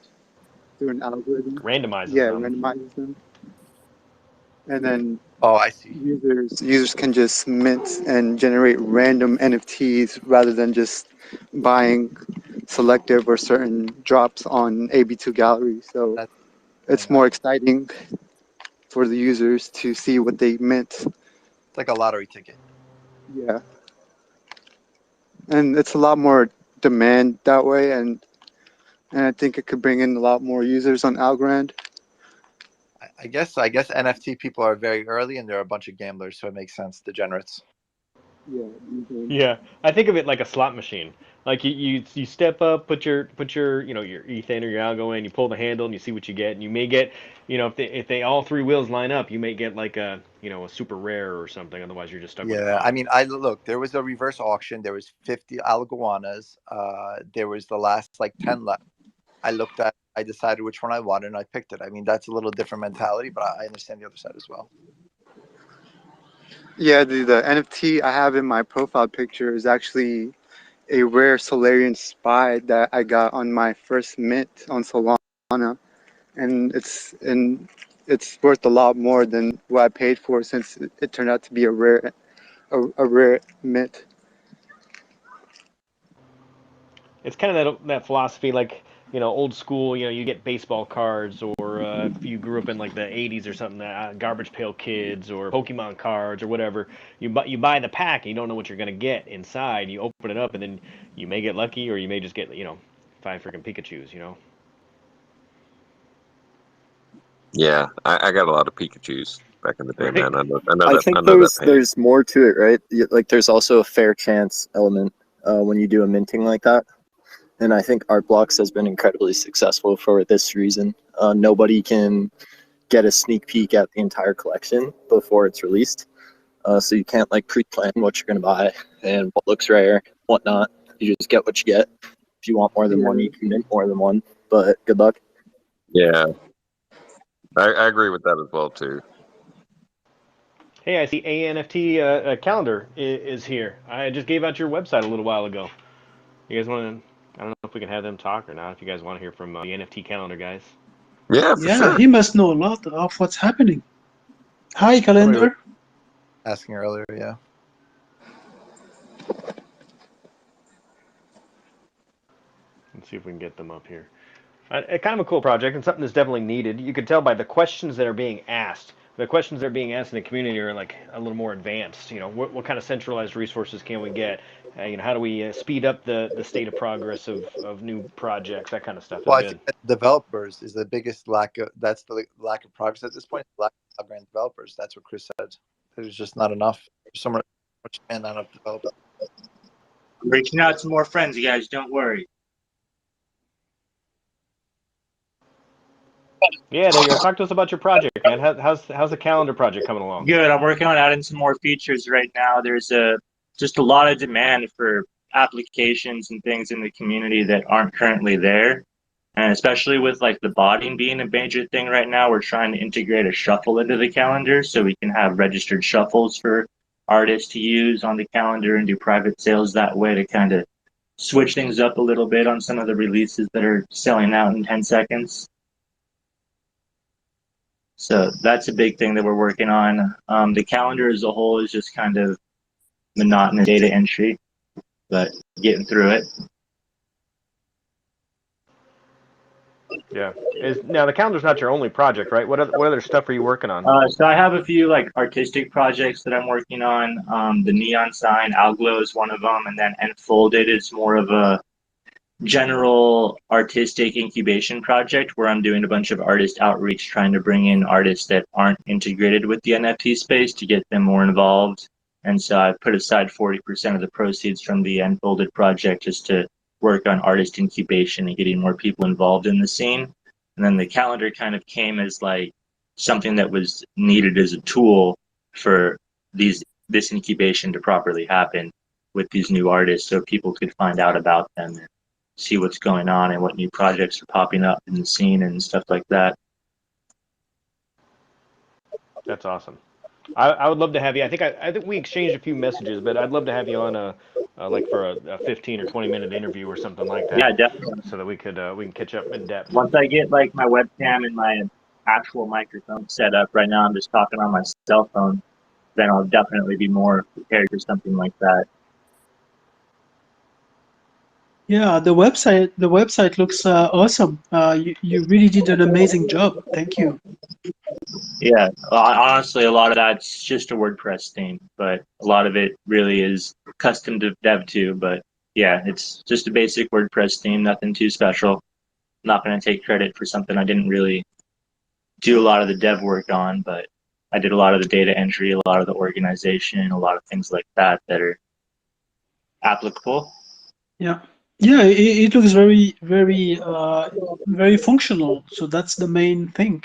through an algorithm. Randomizes Yeah, them. randomizes them, and then Oh, I see. users can just mint and generate random NFTs rather than just buying selective or certain drops on AB2 Gallery. So That's it's more exciting for the users to see what they mint. it's like a lottery ticket. Yeah, and it's a lot more demand that way, and I think it could bring in a lot more users on Algorand. I guess NFT people are very early and they're a bunch of gamblers, so it makes sense. Degenerates. Yeah, Yeah, I think of it like a slot machine. Like you step up, put your your ETH in or your algo in, you pull the handle and you see what you get, and you may get if they all 3 wheels line up, you may get like a a super rare or something. Otherwise, you're just stuck with a Yeah, I coin. mean, I look. There was a reverse auction. There was 50 Alagoanas. There was the last like 10 left. I decided which one I wanted, and I picked it. I mean, that's a little different mentality, but I understand the other side as well. yeah. The NFT I have in my profile picture is actually a rare Solarian spy that I got on my first mint on Solana, and it's worth a lot more than what I paid for since it turned out to be a rare mint. It's kind of that philosophy, like old school. You get baseball cards, or if you grew up in like the '80s or something, Garbage Pail Kids or Pokemon cards or whatever. You buy the pack, and you don't know what you're gonna get inside. You open it up, and then you may get lucky, or you may just get 5 freaking Pikachu's. Yeah, I got a lot of Pikachu's back in the day, Right? man. I I think know that pain. there's more to it, right? Like there's also a fair chance element when you do a minting like that. And I think Art Blocks has been incredibly successful for this reason. Nobody can get a sneak peek at the entire collection before it's released. So you can't like pre-plan what you're going to buy and what looks rare, whatnot. You just get what you get. If you want more than one, Yeah. you can mint more than one. but good luck. Yeah, I agree with that as well too. Hey, I see ANFT calendar is here. I just gave out your website a little while ago. You guys want to? I don't know if we can have them talk or not. If you guys want to hear from the NFT calendar guys. Yeah, for Yeah, sure. he must know a lot of what's happening. Hi, Somebody was calendar. asking earlier, yeah. Let's see if we can get them up here. Kind of a cool project and something that's definitely needed. You could tell by the questions that are being asked. The questions that are being asked in the community are like a little more advanced. You know, what kind of centralized resources can we get? You know, how do we speed up the state of progress of new projects? That kind of stuff Well, is I good. think that developers is the biggest lack of. That's the lack of progress at this point. Lack of Algorand developers. That's what Chris said. There's just not enough. There's so much and not enough developers. I'm reaching out to more friends, you guys. Don't worry. Yeah, there you are. Talk to us about your project, man. How's the calendar project coming along? Good. I'm working on adding some more features right now. There's just a lot of demand for applications and things in the community that aren't currently there. And especially with like the botting being a major thing right now, we're trying to integrate a shuffle into the calendar so we can have registered shuffles for artists to use on the calendar and do private sales that way to kind of switch things up a little bit on some of the releases that are selling out in 10 seconds. So that's a big thing that we're working on. The calendar as a whole is just kind of monotonous data entry, but getting through it. Yeah. Now the calendar's not your only project, right? What other stuff are you working on? So I have a few like artistic projects that I'm working on. The neon sign, Algo is one of them, and then Enfolded is more of a general artistic incubation project where I'm doing a bunch of artist outreach, trying to bring in artists that aren't integrated with the NFT space to get them more involved. And so I put aside 40% of the proceeds from the Enfolded project just to work on artist incubation and getting more people involved in the scene. And then the calendar kind of came as like something that was needed as a tool for this incubation to properly happen with these new artists so people could find out about them and see what's going on and what new projects are popping up in the scene and stuff like that. That's awesome. I would love to have you. I think we exchanged a few messages, but I'd love to have you on like for a 15 or 20-minute interview or something like that. Yeah, definitely. So that we can catch up in depth. Once I get like my webcam and my actual microphone set up, right now I'm just talking on my cell phone, then I'll definitely be more prepared for something like that. Yeah, the website looks awesome. You really did an amazing job. Thank you. Yeah, honestly, a lot of that's just a WordPress theme, but a lot of it really is custom to dev too. But yeah, it's just a basic WordPress theme, nothing too special. I'm not going to take credit for something I didn't really do a lot of the dev work on, but I did a lot of the data entry, a lot of the organization, a lot of things like that that are applicable. Yeah, yeah, it looks very functional. So that's the main thing.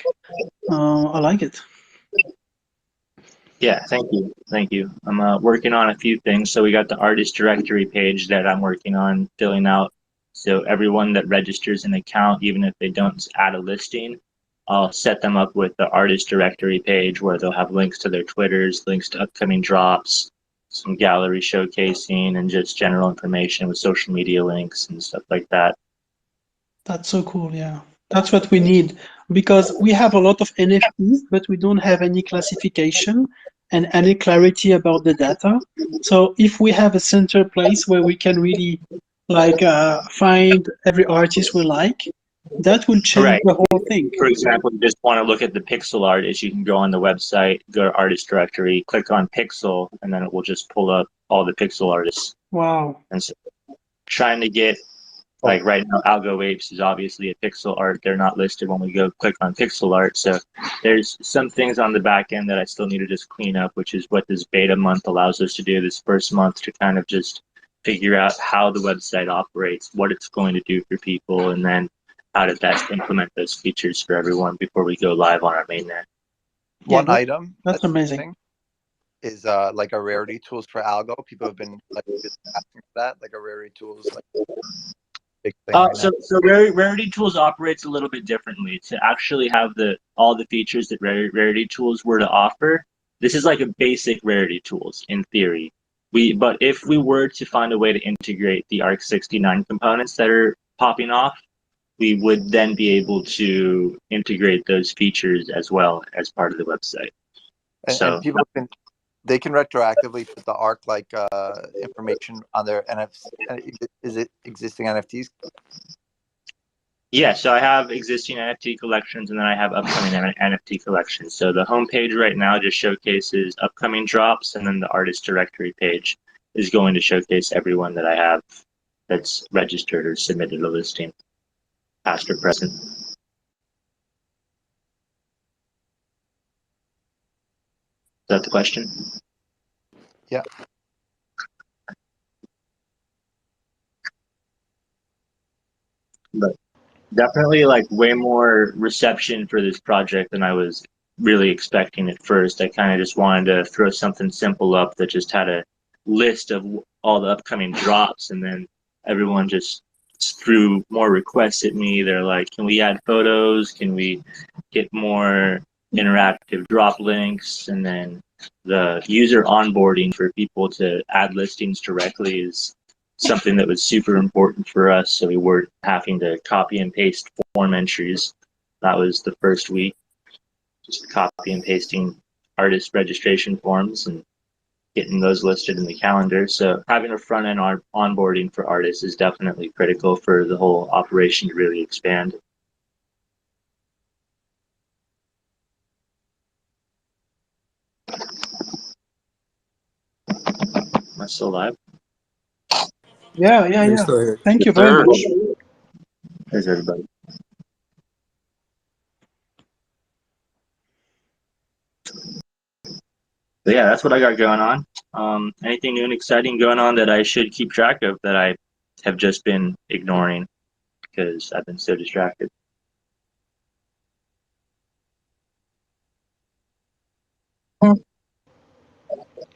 I like it. Yeah, thank you. Thank you. I'm working on a few things. So we got the artist directory page that I'm working on filling out. So everyone that registers an account, even if they don't add a listing, I'll set them up with the artist directory page where they'll have links to their Twitters, links to upcoming drops, some gallery showcasing, and just general information with social media links and stuff like that. That's so cool. Yeah, that's what we need because we have a lot of NFTs, but we don't have any classification and any clarity about the data. So if we have a center place where we can really like find every artist we like, that will change Right. the whole thing. For example, you just want to look at the pixel artist, you can go on the website, go to artist directory, click on pixel, and then it will just pull up all the pixel artists. Wow. And so trying to get, like right now, Algo Apes is obviously a pixel art. They're not listed when we go click on pixel art. So there's some things on the back end that I still need to just clean up, which is what this beta month allows us to do this first month to kind of just figure out how the website operates, what it's going to do for people, and then how to best implement those features for everyone before we go live on our mainnet. One Yeah, item that's amazing. interesting is like a rarity tools for Algo. People have been like just asking for that, like a rarity tools, like explain right now? So Rarity Tools operates a little bit differently. To actually have all the features that Rarity Tools were to offer, this is like a basic Rarity Tools in theory. But if we were to find a way to integrate the ARC69 components that are popping off, we would then be able to integrate those features as well as part of the website. And people can retroactively put the ARC information on their existing NFTs. Yeah, so I have existing NFT collections, and then I have upcoming NFT collections. So the homepage right now just showcases upcoming drops, and then the artist directory page is going to showcase everyone that I have that's registered or submitted a listing, past or present. Is that the question? Yeah. But definitely like way more reception for this project than I was really expecting at first. I kind of just wanted to throw something simple up that just had a list of all the upcoming drops, and then everyone just threw more requests at me. They're like, can we add photos? Can we get more interactive drop links? And then the user onboarding for people to add listings directly is something that was super important for us, so we weren't having to copy and paste form entries. That was the first week, just copy and pasting artist registration forms and getting those listed in the calendar. So having a front end onboarding for artists is definitely critical for the whole operation to really expand. Am I still live? Yeah. Still here. Thank you Yes, very sir. much. There's everybody. So yeah, that's what I got going on. Anything new and exciting going on that I should keep track of that I have just been ignoring because I've been so distracted?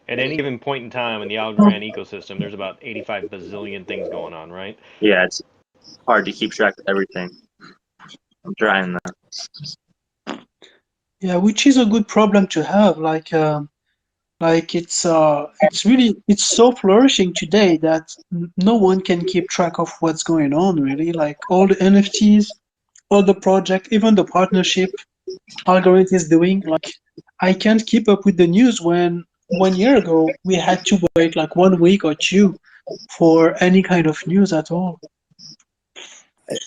At any given point in time in the Algorand ecosystem, there's about 85 bazillion things going on, right? Yeah, it's hard to keep track of everything. I'm trying that. Yeah, which is a good problem to have. It's so flourishing today that no one can keep track of what's going on really. Like all the NFTs, all the project, even the partnership Algorand is doing. Like I can't keep up with the news when 1 year ago we had to wait like 1 week or two for any kind of news at all.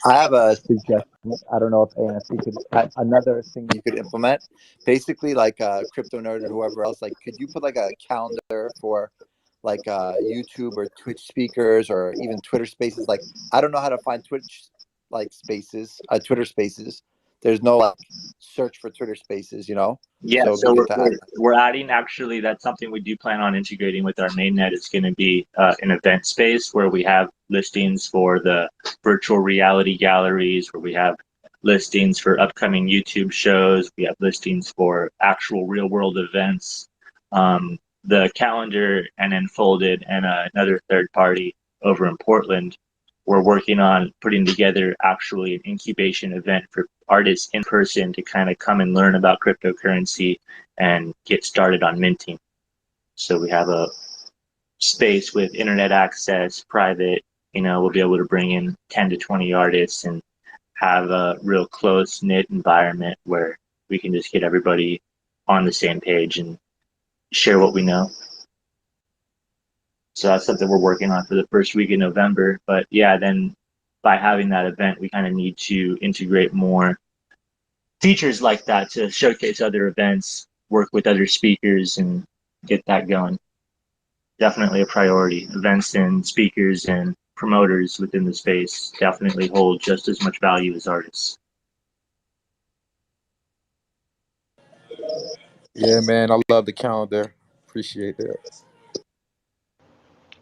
I have a suggestion. I don't know if ANFC could another thing you could implement. Basically, like Crypto Nerd or whoever else, like could you put like a calendar for like YouTube or Twitch speakers or even Twitter Spaces? Like I don't know how to find Twitch like Spaces, Twitter Spaces. There's no like search for Twitter Spaces, you know. Yeah, so so good to have. we're adding, actually, that's something we do plan on integrating with our mainnet. It's going to be an event space where we have listings for the virtual reality galleries, where we have listings for upcoming YouTube shows, we have listings for actual real world events. The calendar and Unfolded and another third party over in Portland, we're working on putting together actually an incubation event for artists in person to kind of come and learn about cryptocurrency and get started on minting. So we have a space with internet access, private, we'll be able to bring in 10 to 20 artists and have a real close knit environment where we can just get everybody on the same page and share what we know. So that's something we're working on for the first week in November. But yeah, then by having that event, we kind of need to integrate more features like that to showcase other events, work with other speakers, and get that going. Definitely a priority. Events and speakers and promoters within the space definitely hold just as much value as artists. Yeah, man, I love the calendar. Appreciate that.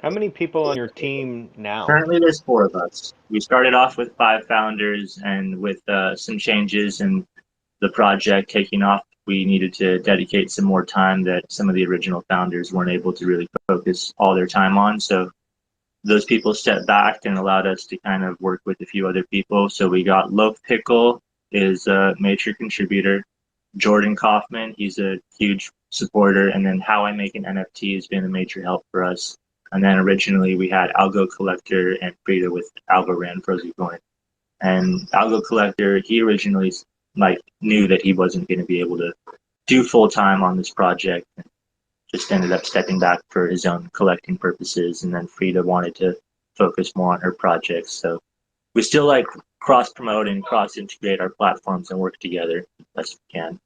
How many people on your team now? Currently, there's 4 of us. We started off with 5 founders, and with some changes and the project taking off, we needed to dedicate some more time that some of the original founders weren't able to really focus all their time on. So those people stepped back and allowed us to kind of work with a few other people. So we got Loaf Pickle is a major contributor. Jordan Kaufman, he's a huge supporter. And then How I Make an NFT has been a major help for us. And then originally we had Algo Collector and Frida with Algorand Frozen Coin. And Algo Collector, he originally knew that he wasn't going to be able to do full time on this project. Just ended up stepping back for his own collecting purposes, and then Frida wanted to focus more on her projects. So we still cross promote and cross integrate our platforms and work together as best we can.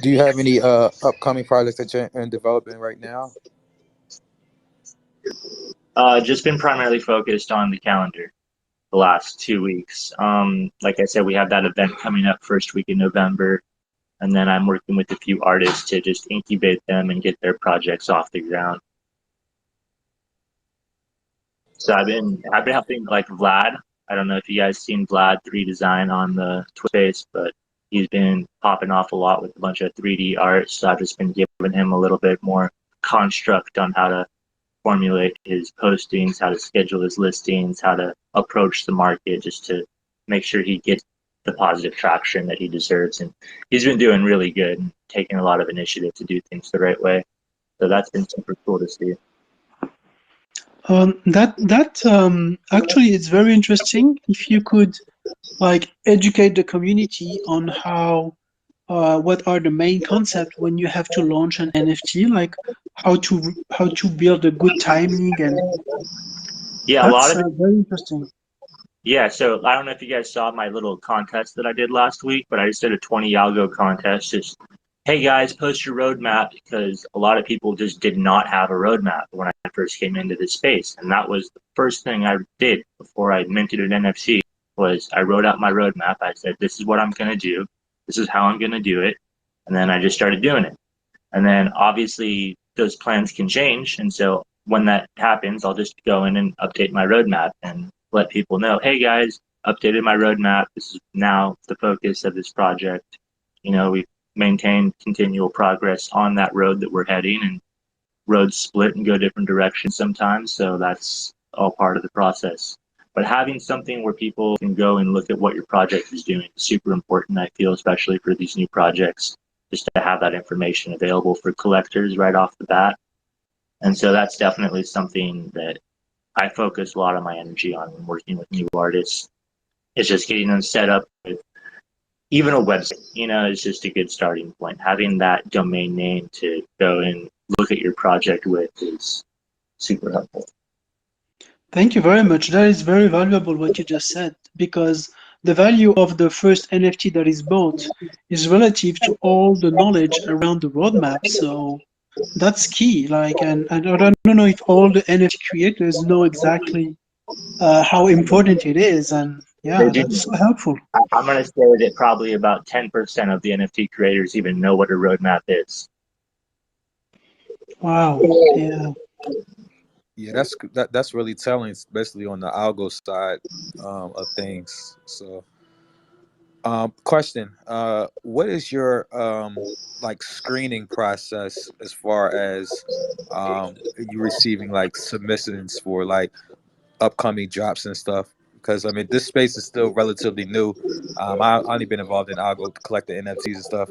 Do you have any upcoming projects that you're in development right now? Just been primarily focused on the calendar the last 2 weeks. Like I said, we have that event coming up first week in November, and then I'm working with a few artists to just incubate them and get their projects off the ground. So I've been helping Vlad. I don't know if you guys seen Vlad 3 Design on the Twitter, but he's been popping off a lot with a bunch of 3D art. So I've just been giving him a little bit more construct on how to formulate his postings, how to schedule his listings, how to approach the market, just to make sure he gets the positive traction that he deserves. And he's been doing really good and taking a lot of initiative to do things the right way. So that's been super cool to see. Actually, it's very interesting. If you could educate the community on what are the main concepts when you have to launch an NFT, like how to build a good timing, and yeah, a lot of it. Very interesting. Yeah, so I don't know if you guys saw my little contest that I did last week, but I just did a 20 Algo contest. Just, hey guys, post your roadmap, because a lot of people just did not have a roadmap when I first came into this space. And that was the first thing I did before I minted an NFC, was I wrote out my roadmap. I said, this is what I'm going to do. This is how I'm going to do it. And then I just started doing it. And then obviously those plans can change. And so when that happens, I'll just go in and update my roadmap and let people know, hey guys, updated my roadmap. This is now the focus of this project. You know, we maintain continual progress on that road that we're heading, and roads split and go different directions sometimes. So that's all part of the process. But having something where people can go and look at what your project is doing is super important, I feel, especially for these new projects, just to have that information available for collectors right off the bat. And so that's definitely something that I focus a lot of my energy on when working with new artists. It's just getting them set up with even a website, is just a good starting point. Having that domain name to go and look at your project with is super helpful. Thank you very much. That is very valuable what you just said, because the value of the first NFT that is bought is relative to all the knowledge around the roadmap. So that's key. And I don't know if all the NFT creators know exactly how important it is. And yeah, that's so helpful. I'm going to say that probably about 10% of the NFT creators even know what a roadmap is. Wow. Yeah. Yeah, that's really telling, especially on the algo side of things. So, question: what is your screening process as far as you receiving submissions for upcoming drops and stuff? Because I mean, this space is still relatively new. I only been involved in algo to collect the NFTs and stuff,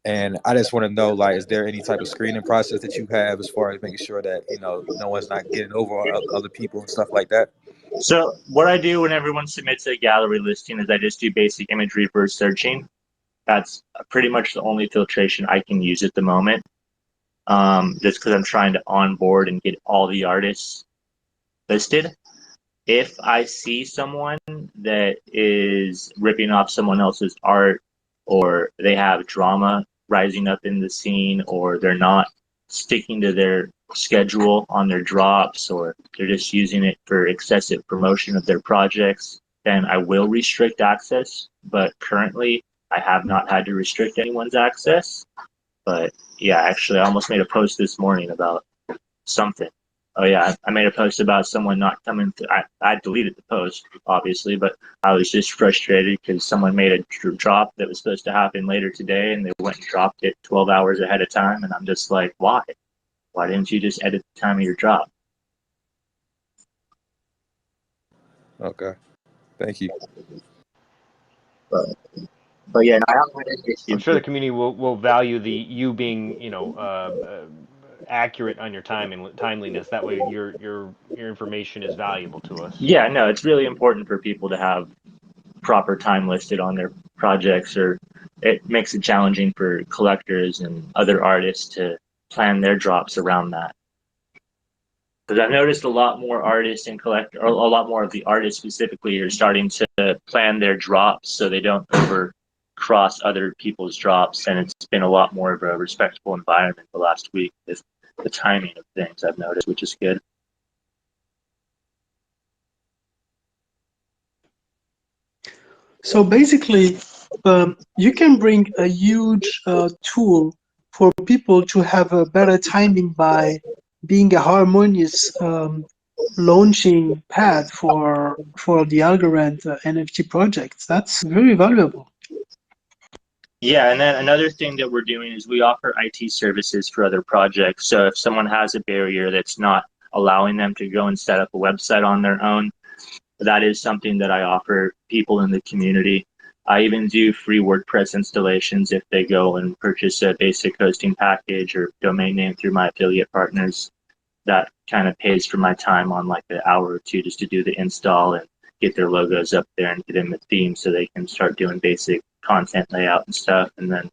and I just want to know, is there any type of screening process that you have as far as making sure that, no one's not getting over on other people and stuff like that? So what I do when everyone submits a gallery listing is I just do basic image reverse searching. That's pretty much the only filtration I can use at the moment. Just because I'm trying to onboard and get all the artists listed. If I see someone that is ripping off someone else's art, or they have drama rising up in the scene, or they're not sticking to their schedule on their drops, or they're just using it for excessive promotion of their projects, then I will restrict access. But currently, I have not had to restrict anyone's access. But yeah, actually, I almost made a post this morning about something. oh yeah, I made a post about someone not coming through. I deleted the post, obviously, but I was just frustrated because someone made a drop that was supposed to happen later today, and they went and dropped it 12 hours ahead of time, and I'm just like, why? Why didn't you just edit the time of your drop? Okay. Thank you. But yeah, no, I haven't had any I'm issues sure the with. community will value you being accurate on your timeliness. That way your information is valuable to us. Yeah, no, it's really important for people to have proper time listed on their projects, or it makes it challenging for collectors and other artists to plan their drops around that. Because I've noticed a lot more artists and collectors, or a lot more of the artists specifically, are starting to plan their drops so they don't over cross other people's drops, and it's been a lot more of a respectful environment the last week with the timing of things I've noticed, which is good. So basically, you can bring a huge tool for people to have a better timing by being a harmonious launching pad for the Algorand NFT projects. That's very valuable. Yeah, and then another thing that we're doing is we offer IT services for other projects. So if someone has a barrier that's not allowing them to go and set up a website on their own, that is something that I offer people in the community. I even do free WordPress installations if they go and purchase a basic hosting package or domain name through my affiliate partners. That kind of pays for my time on like an hour or two just to do the install and get their logos up there and get them a theme so they can start doing basic content layout and stuff. And then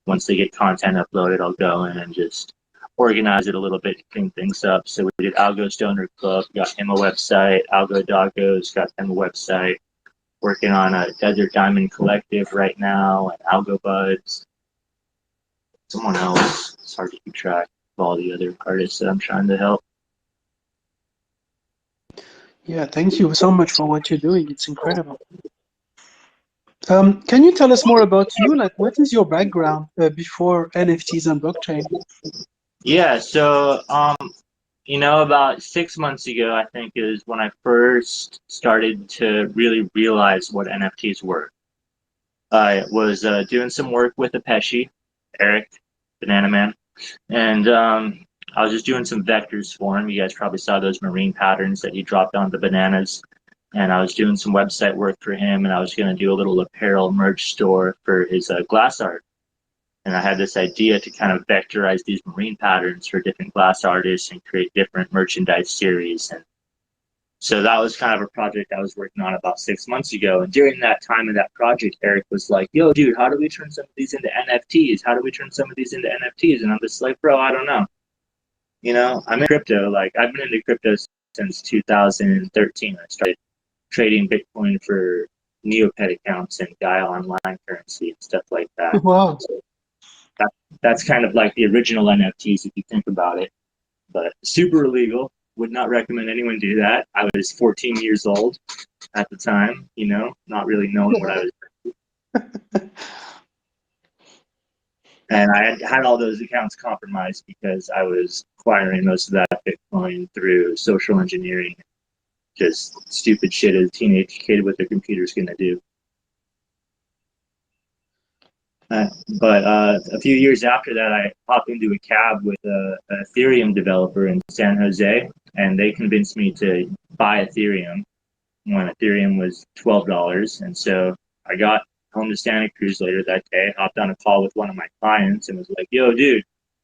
once they get content uploaded, I'll go in and just organize it a little bit, clean things up. So we did Algo Stoner Club, got him a website. Algo Doggos got them a website. Working on a Desert Diamond Collective right now, and Algo Buds. Someone else. It's hard to keep track of all the other artists that I'm trying to help. Yeah, thank you so much for what you're doing. It's incredible. Can you tell us more about you? Like, what is your background before NFTs and blockchain? Yeah, so about 6 months ago, I think is when I first started to really realize what NFTs were. I was doing some work with Apeshi, Eric, Banana Man, and I was just doing some vectors for him. You guys probably saw those marine patterns that he dropped on the bananas. And I was doing some website work for him, and I was going to do a little apparel merch store for his glass art. And I had this idea to kind of vectorize these marine patterns for different glass artists and create different merchandise series. And so that was kind of a project I was working on about 6 months ago. And during that time of that project, Eric was like, yo, dude, how do we turn some of these into NFTs? How do we turn some of these into NFTs? And I'm just like, bro, I don't know. I'm in crypto. Like, I've been into crypto since 2013. I started trading Bitcoin for Neopet accounts and Gaia online currency and stuff like that. Wow. So that's kind of like the original NFTs if you think about it. But super illegal. Would not recommend anyone do that. I was 14 years old at the time, not really knowing what I was doing. And I had all those accounts compromised because I was acquiring most of that Bitcoin through social engineering. Just stupid shit a teenage kid with a computer is going to do. But a few years after that, I hopped into a cab with an Ethereum developer in San Jose, and they convinced me to buy Ethereum when Ethereum was $12. And so I got home to Santa Cruz later that day, hopped on a call with one of my clients, and was like, yo, dude,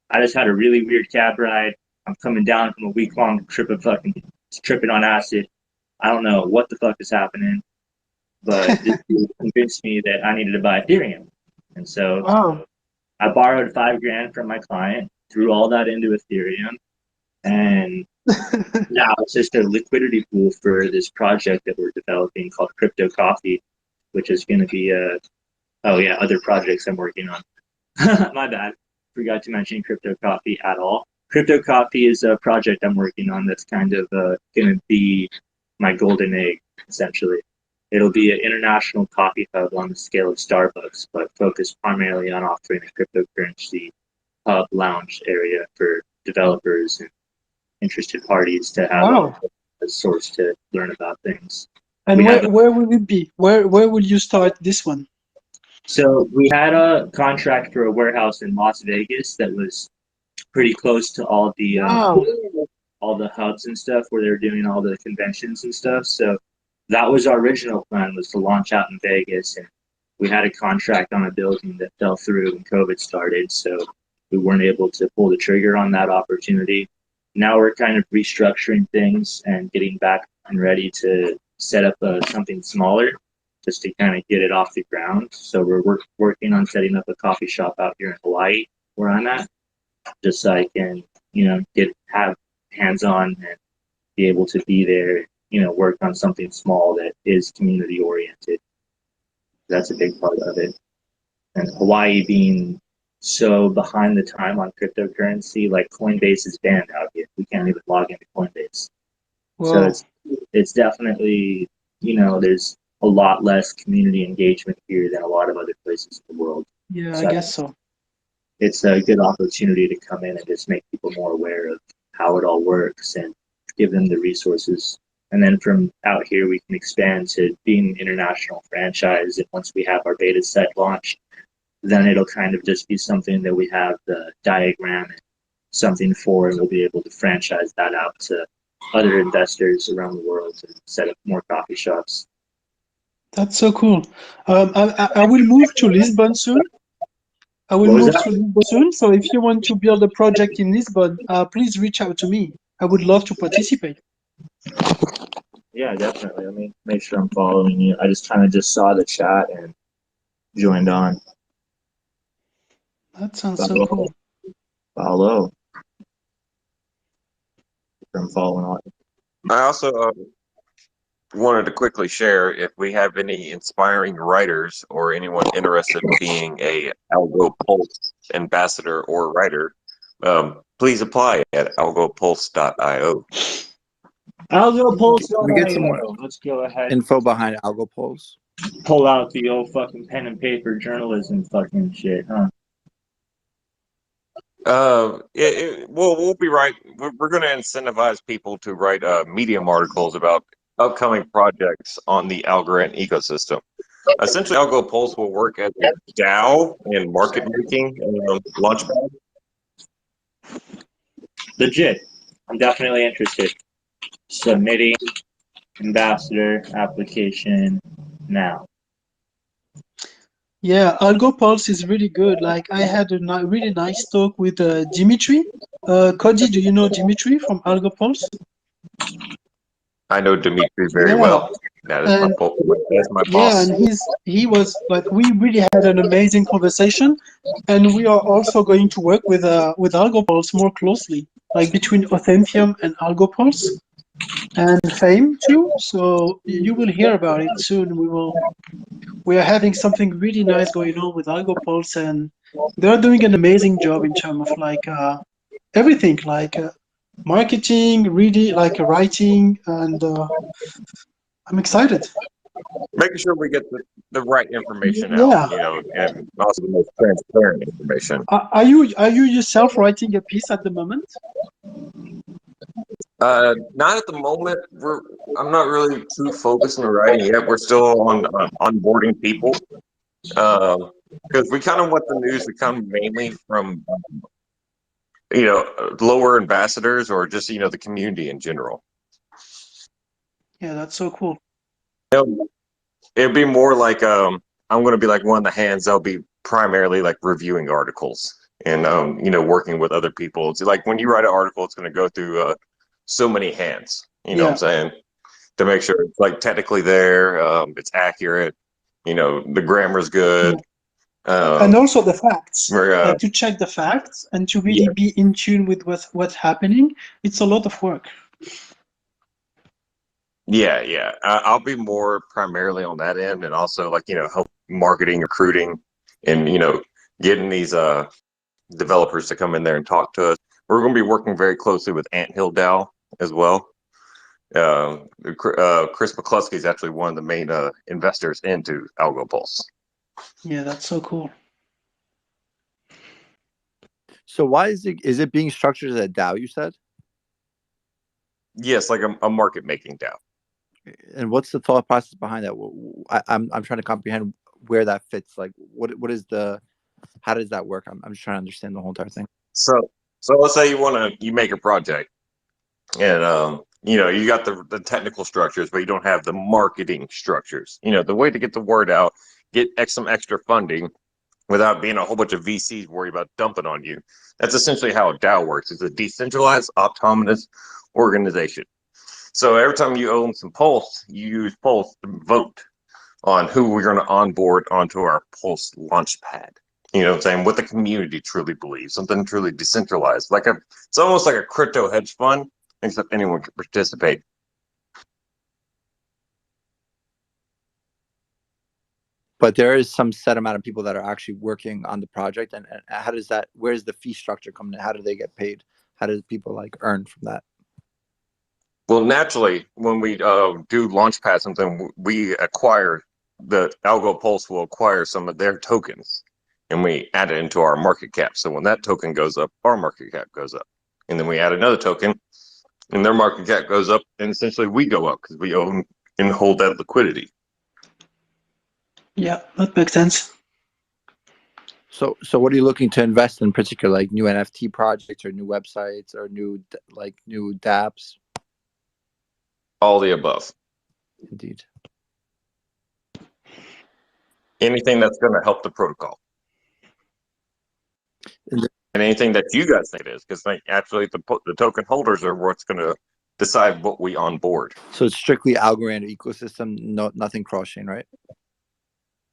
I just had a really weird cab ride. I'm coming down from a week-long trip of fucking tripping on acid. I don't know what the fuck is happening, but this dude convinced me that I needed to buy Ethereum. And so I borrowed $5,000 from my client, threw all that into Ethereum, and now it's just a liquidity pool for this project that we're developing called Crypto Coffee, which is going to be other projects I'm working on. My bad. Forgot to mention Crypto Coffee at all. Crypto Coffee is a project I'm working on that's kind of going to be my golden egg, essentially. It'll be an international coffee hub on the scale of Starbucks, but focused primarily on offering a cryptocurrency hub lounge area for developers and interested parties to have Wow. a source to learn about things. And We have where will it be? Where will you start this one? So we had a contract for a warehouse in Las Vegas that was pretty close to Wow. all the hubs and stuff where they're doing all the conventions and stuff. So that was our original plan, was to launch out in Vegas, and we had a contract on a building that fell through when COVID started, so we weren't able to pull the trigger on that opportunity. Now we're kind of restructuring things and getting back and ready to set up something smaller, just to kind of get it off the ground. So we're working on setting up a coffee shop out here in Hawaii, where I'm at, just so I can, have hands-on and be able to be there, work on something small that is community oriented. That's a big part of it. And Hawaii being so behind the time on cryptocurrency, like Coinbase is banned out here. We can't even log into Coinbase. Wow. So it's definitely, there's a lot less community engagement here than a lot of other places in the world. Yeah, So I guess so. it's a good opportunity to come in and just make people more aware of how it all works and give them the resources. And then from out here, we can expand to being an international franchise. And once we have our beta set launched, then it'll kind of just be something that we have the diagram and something for, and we'll be able to franchise that out to other investors around the world to set up more coffee shops. That's so cool. I will move to Lisbon soon. So if you want to build a project in Lisbon, please reach out to me. I would love to participate. Yeah, definitely. Let me make sure I'm following you. I just kind of just saw the chat and joined on. That sounds so cool. Follow. I'm following on. I also wanted to quickly share if we have any inspiring writers or anyone interested in being a Algo Pulse ambassador or writer, please apply at algopulse.io. We get some more Let's go ahead. info behind Algo Pulse. Pull out the old fucking pen and paper journalism fucking shit, huh? We'll be right. We're going to incentivize people to write Medium articles about upcoming projects on the Algorand ecosystem. Essentially, Algo Pulse will work as a DAO in market making and launchpad. Legit. I'm definitely interested. Submitting ambassador application now. Yeah, Algo Pulse is really good. Like I had a really nice talk with Dimitri. Cody, do you know Dimitri from Algo Pulse? I know Dimitri very well. That is my boss. Yeah, and he was like, we really had an amazing conversation, and we are also going to work with Algo Pulse more closely, like between Authentium and Algo Pulse, and Fame too. So you will hear about it soon. We are having something really nice going on with Algo Pulse, and they're doing an amazing job in terms of like everything, like marketing, really like writing, and I'm excited. Making sure we get the right information Yeah. out, and also the most transparent information. Are you yourself writing a piece at the moment? Not at the moment. I'm not really too focused on writing yet. We're still on onboarding people, because we kind of want the news to come mainly from lower ambassadors or just the community in general. Yeah, that's so cool. It'd be more like I'm going to be like one of the hands. I'll be primarily like reviewing articles and working with other people. It's like when you write an article, it's going to go through so many hands. You know what I'm saying? To make sure it's like technically there, it's accurate. The grammar's good. And also the facts, like to check the facts and to really be in tune with what's happening. It's a lot of work. Yeah. I'll be more primarily on that end, and also like help marketing, recruiting, and getting these developers to come in there and talk to us. We're going to be working very closely with Anthill DAO as well. Chris McCluskey is actually one of the main investors into Algo Pulse. Yeah, that's so cool. So why is it being structured as a DAO, you said? Yes, like a market making DAO. And what's the thought process behind that? I'm trying to comprehend where that fits. Like, what is the, how does that work? I'm just trying to understand the whole entire thing. So let's say you make a project, and you got the technical structures, but you don't have the marketing structures. The way to get the word out, get some extra funding without being a whole bunch of VCs worried about dumping on you. That's essentially how a DAO works. It's a decentralized, autonomous organization. So every time you own some Pulse, you use Pulse to vote on who we're going to onboard onto our Pulse launch pad. You know what I'm saying? What the community truly believes, something truly decentralized. It's almost like a crypto hedge fund, except anyone can participate. But there is some set amount of people that are actually working on the project, and how does that? Where's the fee structure coming in? How do they get paid? How do people like earn from that? Well, naturally, when we do Launchpad something, we acquire the Algo Pulse will acquire some of their tokens, and we add it into our market cap. So when that token goes up, our market cap goes up, and then we add another token, and their market cap goes up, and essentially we go up because we own and hold that liquidity. Yeah, that makes sense. So what are you looking to invest in particular, like new NFT projects or new websites or new dApps? All the above. Indeed. Anything that's going to help the protocol. And anything that you guys think it is, because actually the token holders are what's going to decide what we onboard. So it's strictly Algorand ecosystem, nothing cross-chain, right?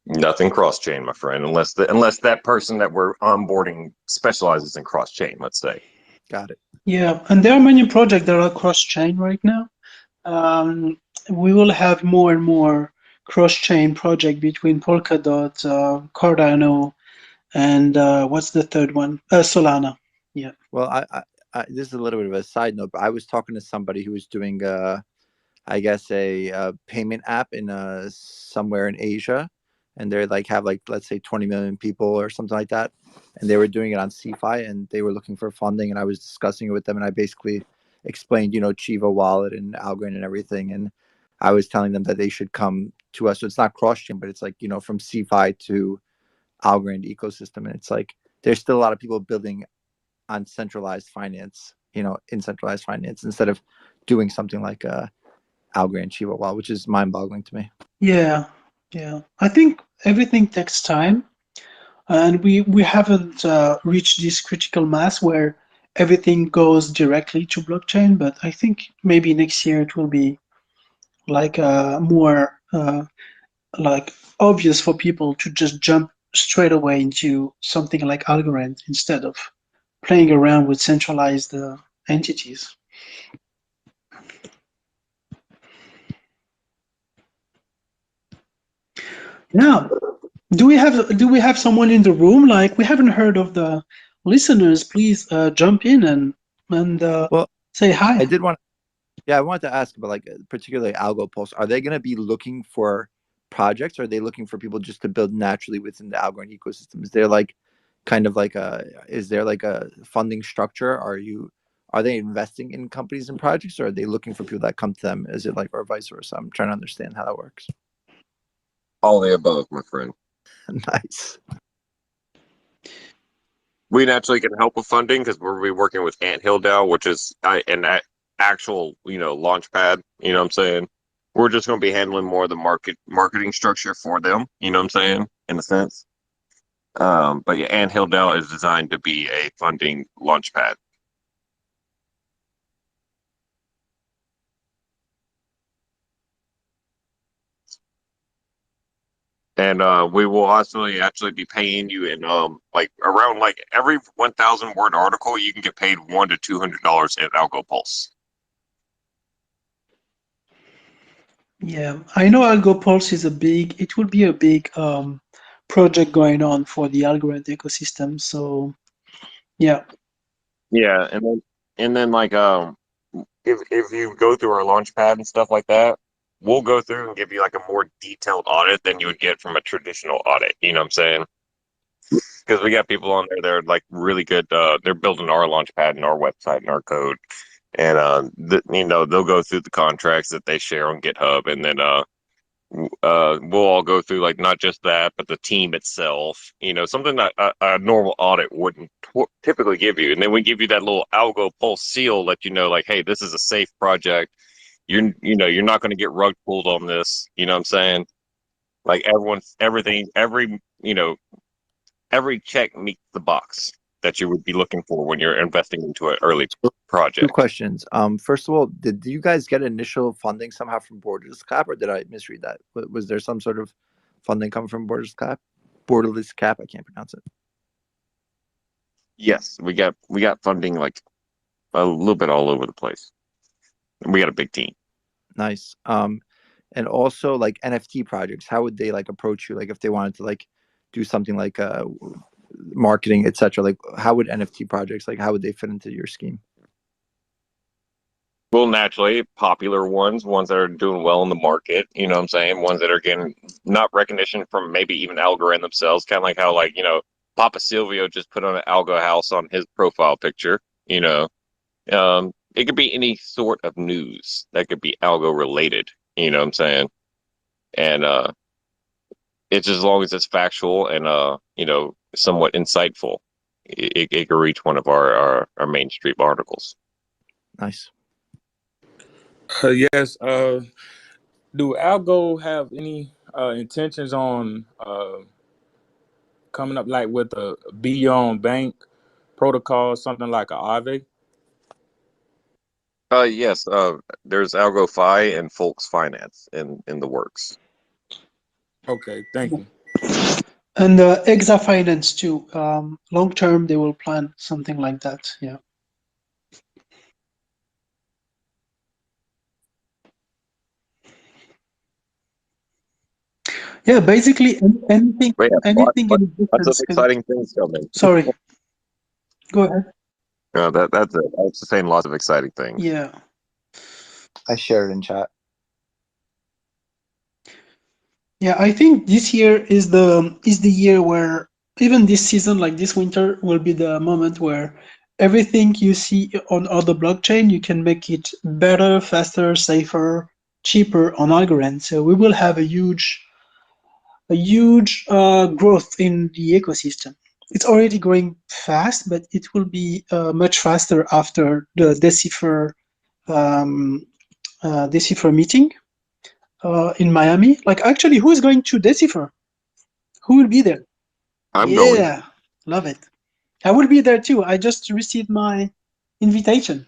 Nothing cross-chain, my friend, unless that person that we're onboarding specializes in cross-chain, let's say. Got it. Yeah, and there are many projects that are cross-chain right now. We will have more and more cross-chain project between Polkadot, Cardano, and what's the third one? Solana. Yeah. Well, I this is a little bit of a side note, but I was talking to somebody who was doing, I guess, a payment app in somewhere in Asia, and they're like have like let's say 20 million people or something like that, and they were doing it on CeFi, and they were looking for funding, and I was discussing it with them, and I basically explained, Chivo wallet and Algorand and everything, and I was telling them that they should come to us. So it's not cross-chain, but it's like from CeFi to Algorand ecosystem, and it's like there's still a lot of people building on centralized finance, in centralized finance instead of doing something like Algorand Chivo wallet, which is mind-boggling to me. Yeah. I think everything takes time, and we haven't reached this critical mass where everything goes directly to blockchain. But I think maybe next year it will be like more like obvious for people to just jump straight away into something like Algorand instead of playing around with centralized entities. Yeah. Do we have someone in the room? Like, we haven't heard of the listeners. Please jump in and well, say hi. I wanted to ask about like particularly Algo Pulse. Are they going to be looking for projects? Or are they looking for people just to build naturally within the Algorand ecosystem? Is there like is there like a funding structure? Are they investing in companies and projects, or are they looking for people that come to them? Is it like, or vice versa? I'm trying to understand how that works. All the above, my friend. Nice. We naturally can help with funding because we'll be working with Anthill DAO, which is an actual, launch pad. You know what I'm saying? We're just going to be handling more of the marketing structure for them. You know what I'm saying? In a sense. But yeah, Anthill DAO is designed to be a funding launch pad. And we will actually be paying you in around every 1,000 word article, you can get paid $100 to $200 at Algo Pulse. Yeah, I know Algo Pulse is it will be a big project going on for the Algorand ecosystem. So, yeah. Yeah, and then if you go through our launch pad and stuff like that, we'll go through and give you like a more detailed audit than you would get from a traditional audit. You know what I'm saying? Because we got people on there that are like really good. They're building our launch pad and our website and our code. and they'll go through the contracts that they share on GitHub, and then we'll all go through like not just that, but the team itself. Something that a normal audit wouldn't typically give you, and then we give you that little Algo Pulse seal, let you know like, hey, this is a safe project. You're not going to get rug pulled on this. You know what I'm saying? Like every check meets the box that you would be looking for when you're investing into an early Two project. questions. First of all, did you guys get initial funding somehow from Borderless Cap, or did I misread that? Was there some sort of funding coming from Borderless Cap? Borderless Cap, I can't pronounce it. Yes, we got funding like a little bit all over the place. We got a big team. Nice. And also like NFT projects, how would they like approach you? Like if they wanted to like do something like marketing, etc. Like how would NFT projects, like how would they fit into your scheme? Well, naturally, popular ones that are doing well in the market, you know what I'm saying? Ones that are getting not recognition from maybe even Algorand themselves, kind of like how, like, Papa Silvio just put on an Algo house on his profile picture, It could be any sort of news that could be Algo related, you know what I'm saying? And it's as long as it's factual and, somewhat insightful, it could reach one of our mainstream articles. Nice. Yes. Do Algo have any intentions on coming up like with a beyond bank protocol, something like a Aave? Yes. There's Algo Fi and Folks Finance in the works. Okay, thank you. And Exa Finance too. Long term, they will plan something like that. Yeah. Yeah, basically anything, But yeah, anything in lots of existence. exciting things coming. Sorry, go ahead. No, that's it. I was just saying lots of exciting things. Yeah. I shared in chat. Yeah, I think this year is the year where even this season, like this winter, will be the moment where everything you see on other blockchain, you can make it better, faster, safer, cheaper on Algorand. So we will have a huge growth in the ecosystem. It's already growing fast, but it will be much faster after the Decipher meeting in Miami. Like, actually, who is going to Decipher? Who will be there? I'm going. Yeah, love it. I will be there too. I just received my invitation.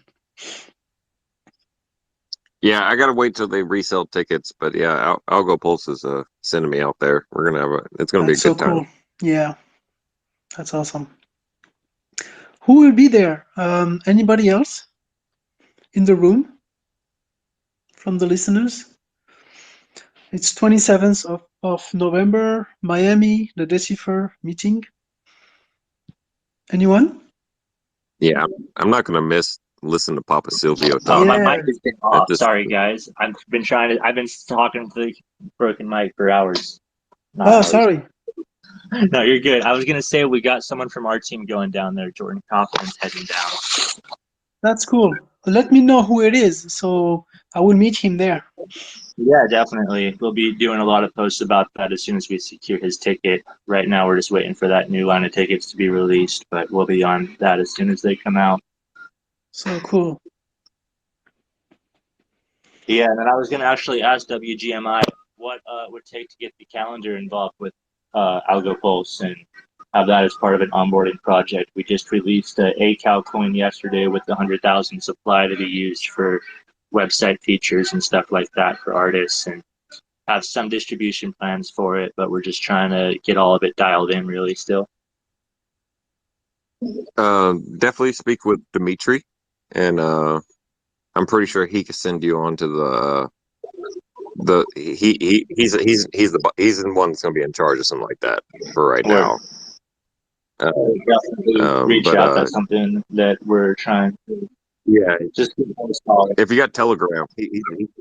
Yeah, I gotta wait till they resell tickets, but yeah, Algo Pulse is sending me out there. We're gonna it's gonna be a That's so good time. cool. Yeah, that's awesome. Who will be there? Anybody else in the room from the listeners? It's 27th of November, Miami, the Decipher meeting. Anyone? Yeah, I'm not gonna listen to Papa Silvio talk. My Yeah. mic has been off. Sorry, guys. I've been talking to the broken mic for hours. Sorry. No, you're good. I was gonna say we got someone from our team going down there. Jordan Kaufman's heading down. That's cool. Let me know who it is, so I will meet him there. Yeah, definitely. We'll be doing a lot of posts about that as soon as we secure his ticket. Right now, we're just waiting for that new line of tickets to be released, but we'll be on that as soon as they come out. So cool. Yeah, and then I was going to actually ask WGMI what it would take to get the calendar involved with Algo Pulse and have that as part of an onboarding project. We just released a ACAL coin yesterday with the 100,000 supply to be used for website features and stuff like that for artists, and have some distribution plans for it, but we're just trying to get all of it dialed in really still. Definitely speak with Dimitri, and I'm pretty sure he could send you on to he's the one that's gonna be in charge of something like that for right now. Reach out. That's something that we're trying to. Yeah, just if you got Telegram,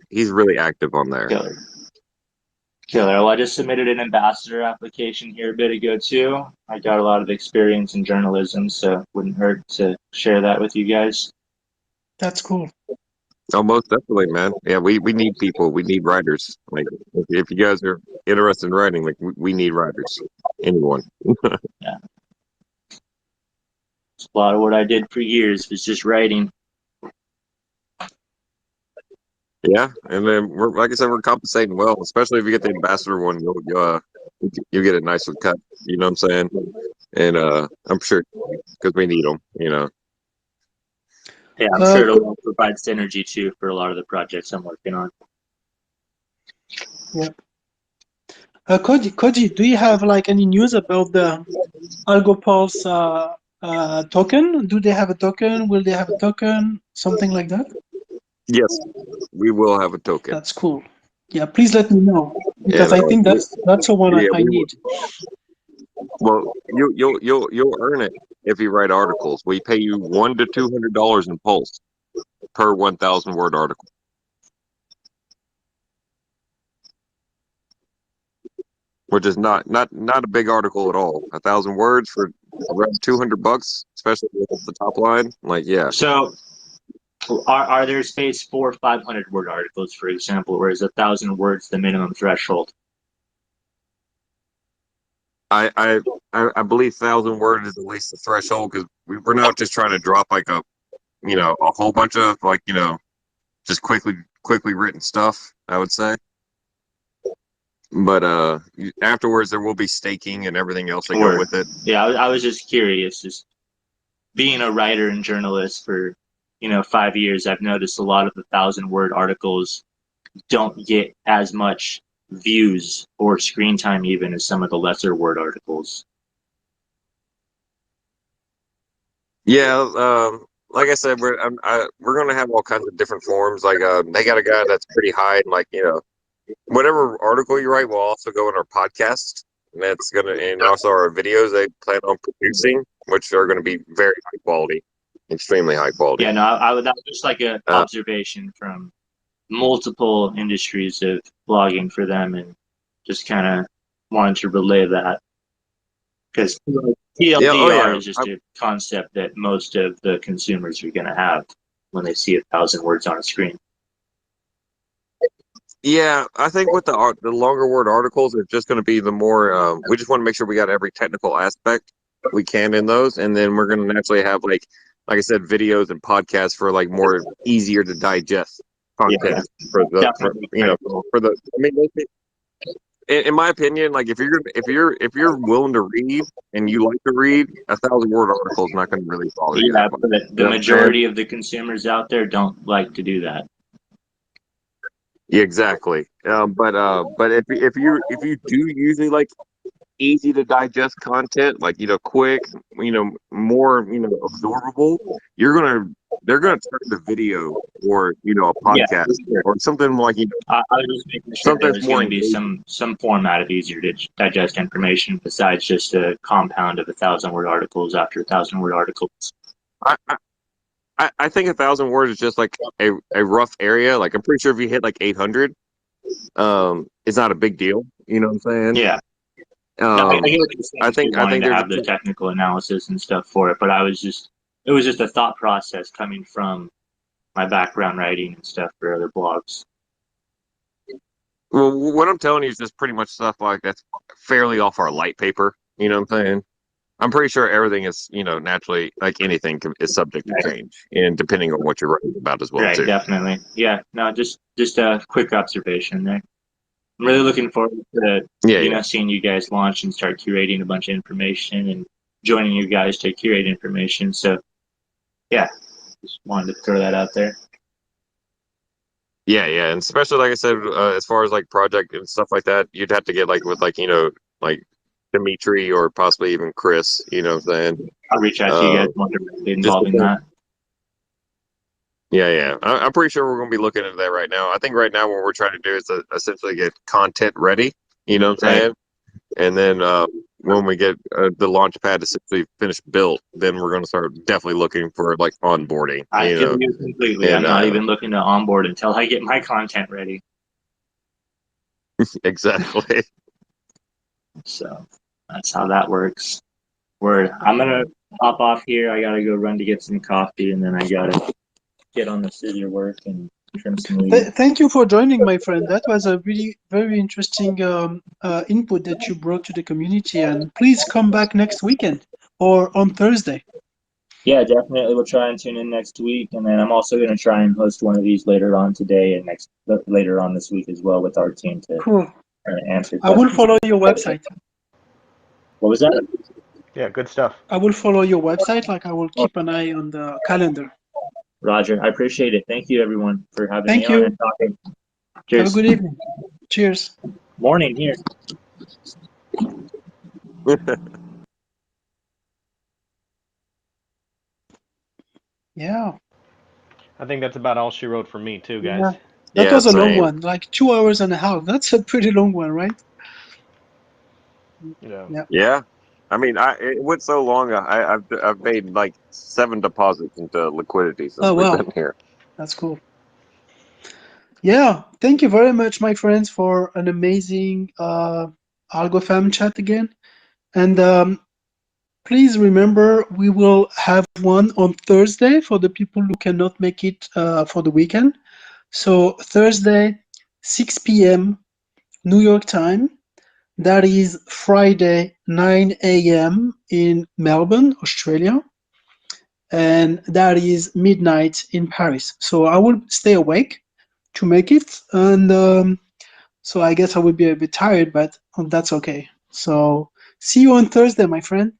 he's really active on there. Killer. Well, I just submitted an ambassador application here a bit ago too. I got a lot of experience in journalism, so it wouldn't hurt to share that with you guys. That's cool. Oh, most definitely, man. Yeah, we need people. We need writers. Like, if you guys are interested in writing, like, we need writers. Anyone. Yeah. A lot of what I did for years was just writing. Yeah, and then we're like I said, we're compensating well, especially if you get the ambassador one. You'll get a nice cut. You know what I'm saying? And I'm sure because we need them. You know. Yeah, I'm sure it'll provide synergy too for a lot of the projects I'm working on. Yeah. Koji, do you have like any news about the Algo Pulse token? Do they have a token? Will they have a token? Something like that? Yes, we will have a token. That's cool. Yeah, please let me know because I think that's the one I need. Well, you'll earn it if you write articles. We pay you $100 to $200 in Pulse per 1,000 word article, which is not a big article at all. 1,000 words for around $200, especially with the top line. Like, yeah. So, are there space for 500 word articles, for example, or is 1,000 words the minimum threshold? I believe 1,000 words is at least the threshold because we're not just trying to drop like a whole bunch of like just quickly written stuff. I would say. But afterwards there will be staking and everything else that go with it. Yeah, I was just curious. Just being a writer and journalist for 5 years, I've noticed a lot of the 1,000-word articles don't get as much views or screen time even as some of the lesser word articles. Yeah, like I said, we're gonna have all kinds of different forms. Like they got a guy that's pretty high, and like whatever article you write will also go in our podcast. And that's and also our videos they plan on producing, which are gonna be very high quality, extremely high quality. Yeah, no, that was just like an observation from multiple industries of blogging for them, and just kind of wanted to relay that because TLDR is just a concept that most of the consumers are going to have when they see 1,000 words on a screen. Yeah, I think with the longer word articles, it's just going to be the more. We just want to make sure we got every technical aspect we can in those, and then we're going to naturally have like I said, videos and podcasts for like more easier to digest content for the for the. I mean, in my opinion, like if you're willing to read and you like to read, 1,000 word article is not going to really bother you. Yeah, but the majority of the consumers out there don't like to do that. Yeah, exactly. But if you do usually like easy to digest content, like quick, more absorbable, they're gonna turn the video or a podcast or something like I was just making sure there was going to be some format of easier to digest information besides just a compound of 1,000-word articles after 1,000-word articles. I think 1,000 words is just like a rough area. Like I'm pretty sure if you hit like 800, it's not a big deal. You know what I'm saying? Yeah. I think to have the technical analysis and stuff for it, but it was just a thought process coming from my background writing and stuff for other blogs. Well, what I'm telling you is just pretty much stuff like that's fairly off our light paper. You know what I'm saying? I'm pretty sure everything is, naturally, like anything is subject to change, and depending on what you're writing about as well, right, too. Definitely. Yeah, no, just a quick observation there. I'm really looking forward to seeing you guys launch and start curating a bunch of information and joining you guys to curate information. So, yeah, just wanted to throw that out there. Yeah, and especially like I said, as far as like project and stuff like that, you'd have to get like with like Dimitri or possibly even Chris. You know what I'm saying? I'll reach out to you guys more directly involving that. Yeah. I'm pretty sure we're going to be looking into that right now. I think right now what we're trying to do is essentially get content ready. You know what I'm saying? And then when we get the launch pad essentially finished built, then we're going to start definitely looking for like onboarding. I feel you completely. I'm not even looking to onboard until I get my content ready. Exactly. So that's how that works. I'm going to hop off here. I got to go run to get some coffee, and then I got to get on the scissor work and trim some leaves. Thank you for joining, my friend. That was a really very interesting input that you brought to the community. And please come back next weekend or on Thursday. Yeah, definitely. We'll try and tune in next week, and then I'm also going to try and host one of these later on today and later on this week as well with our team to Cool. answer I will questions. follow your website. What was that? Yeah, good stuff. I will follow your website. Like I will keep an eye on the calendar. Roger, I appreciate it. Thank you, everyone, for having me Thank on you. and talking. Have Cheers. a good evening. Cheers. Morning here. Yeah. I think that's about all she wrote for me too, guys. Yeah. That Yeah, was a long same. one, like 2 hours and a half. That's a pretty long one, right? Yeah. Yeah. Yeah. I mean, it went so long. I've made like 7 deposits into liquidity since Oh, we've wow. been here. That's cool. Yeah. Thank you very much, my friends, for an amazing Algo Fam chat again. And please remember, we will have one on Thursday for the people who cannot make it for the weekend. So Thursday, 6 p.m. New York time. That is Friday, 9 a.m. in Melbourne, Australia. And that is midnight in Paris. So I will stay awake to make it. And so I guess I will be a bit tired, but that's okay. So see you on Thursday, my friend.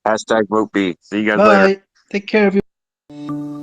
Hashtag vote B. See you guys later. Bye. Take care, everyone.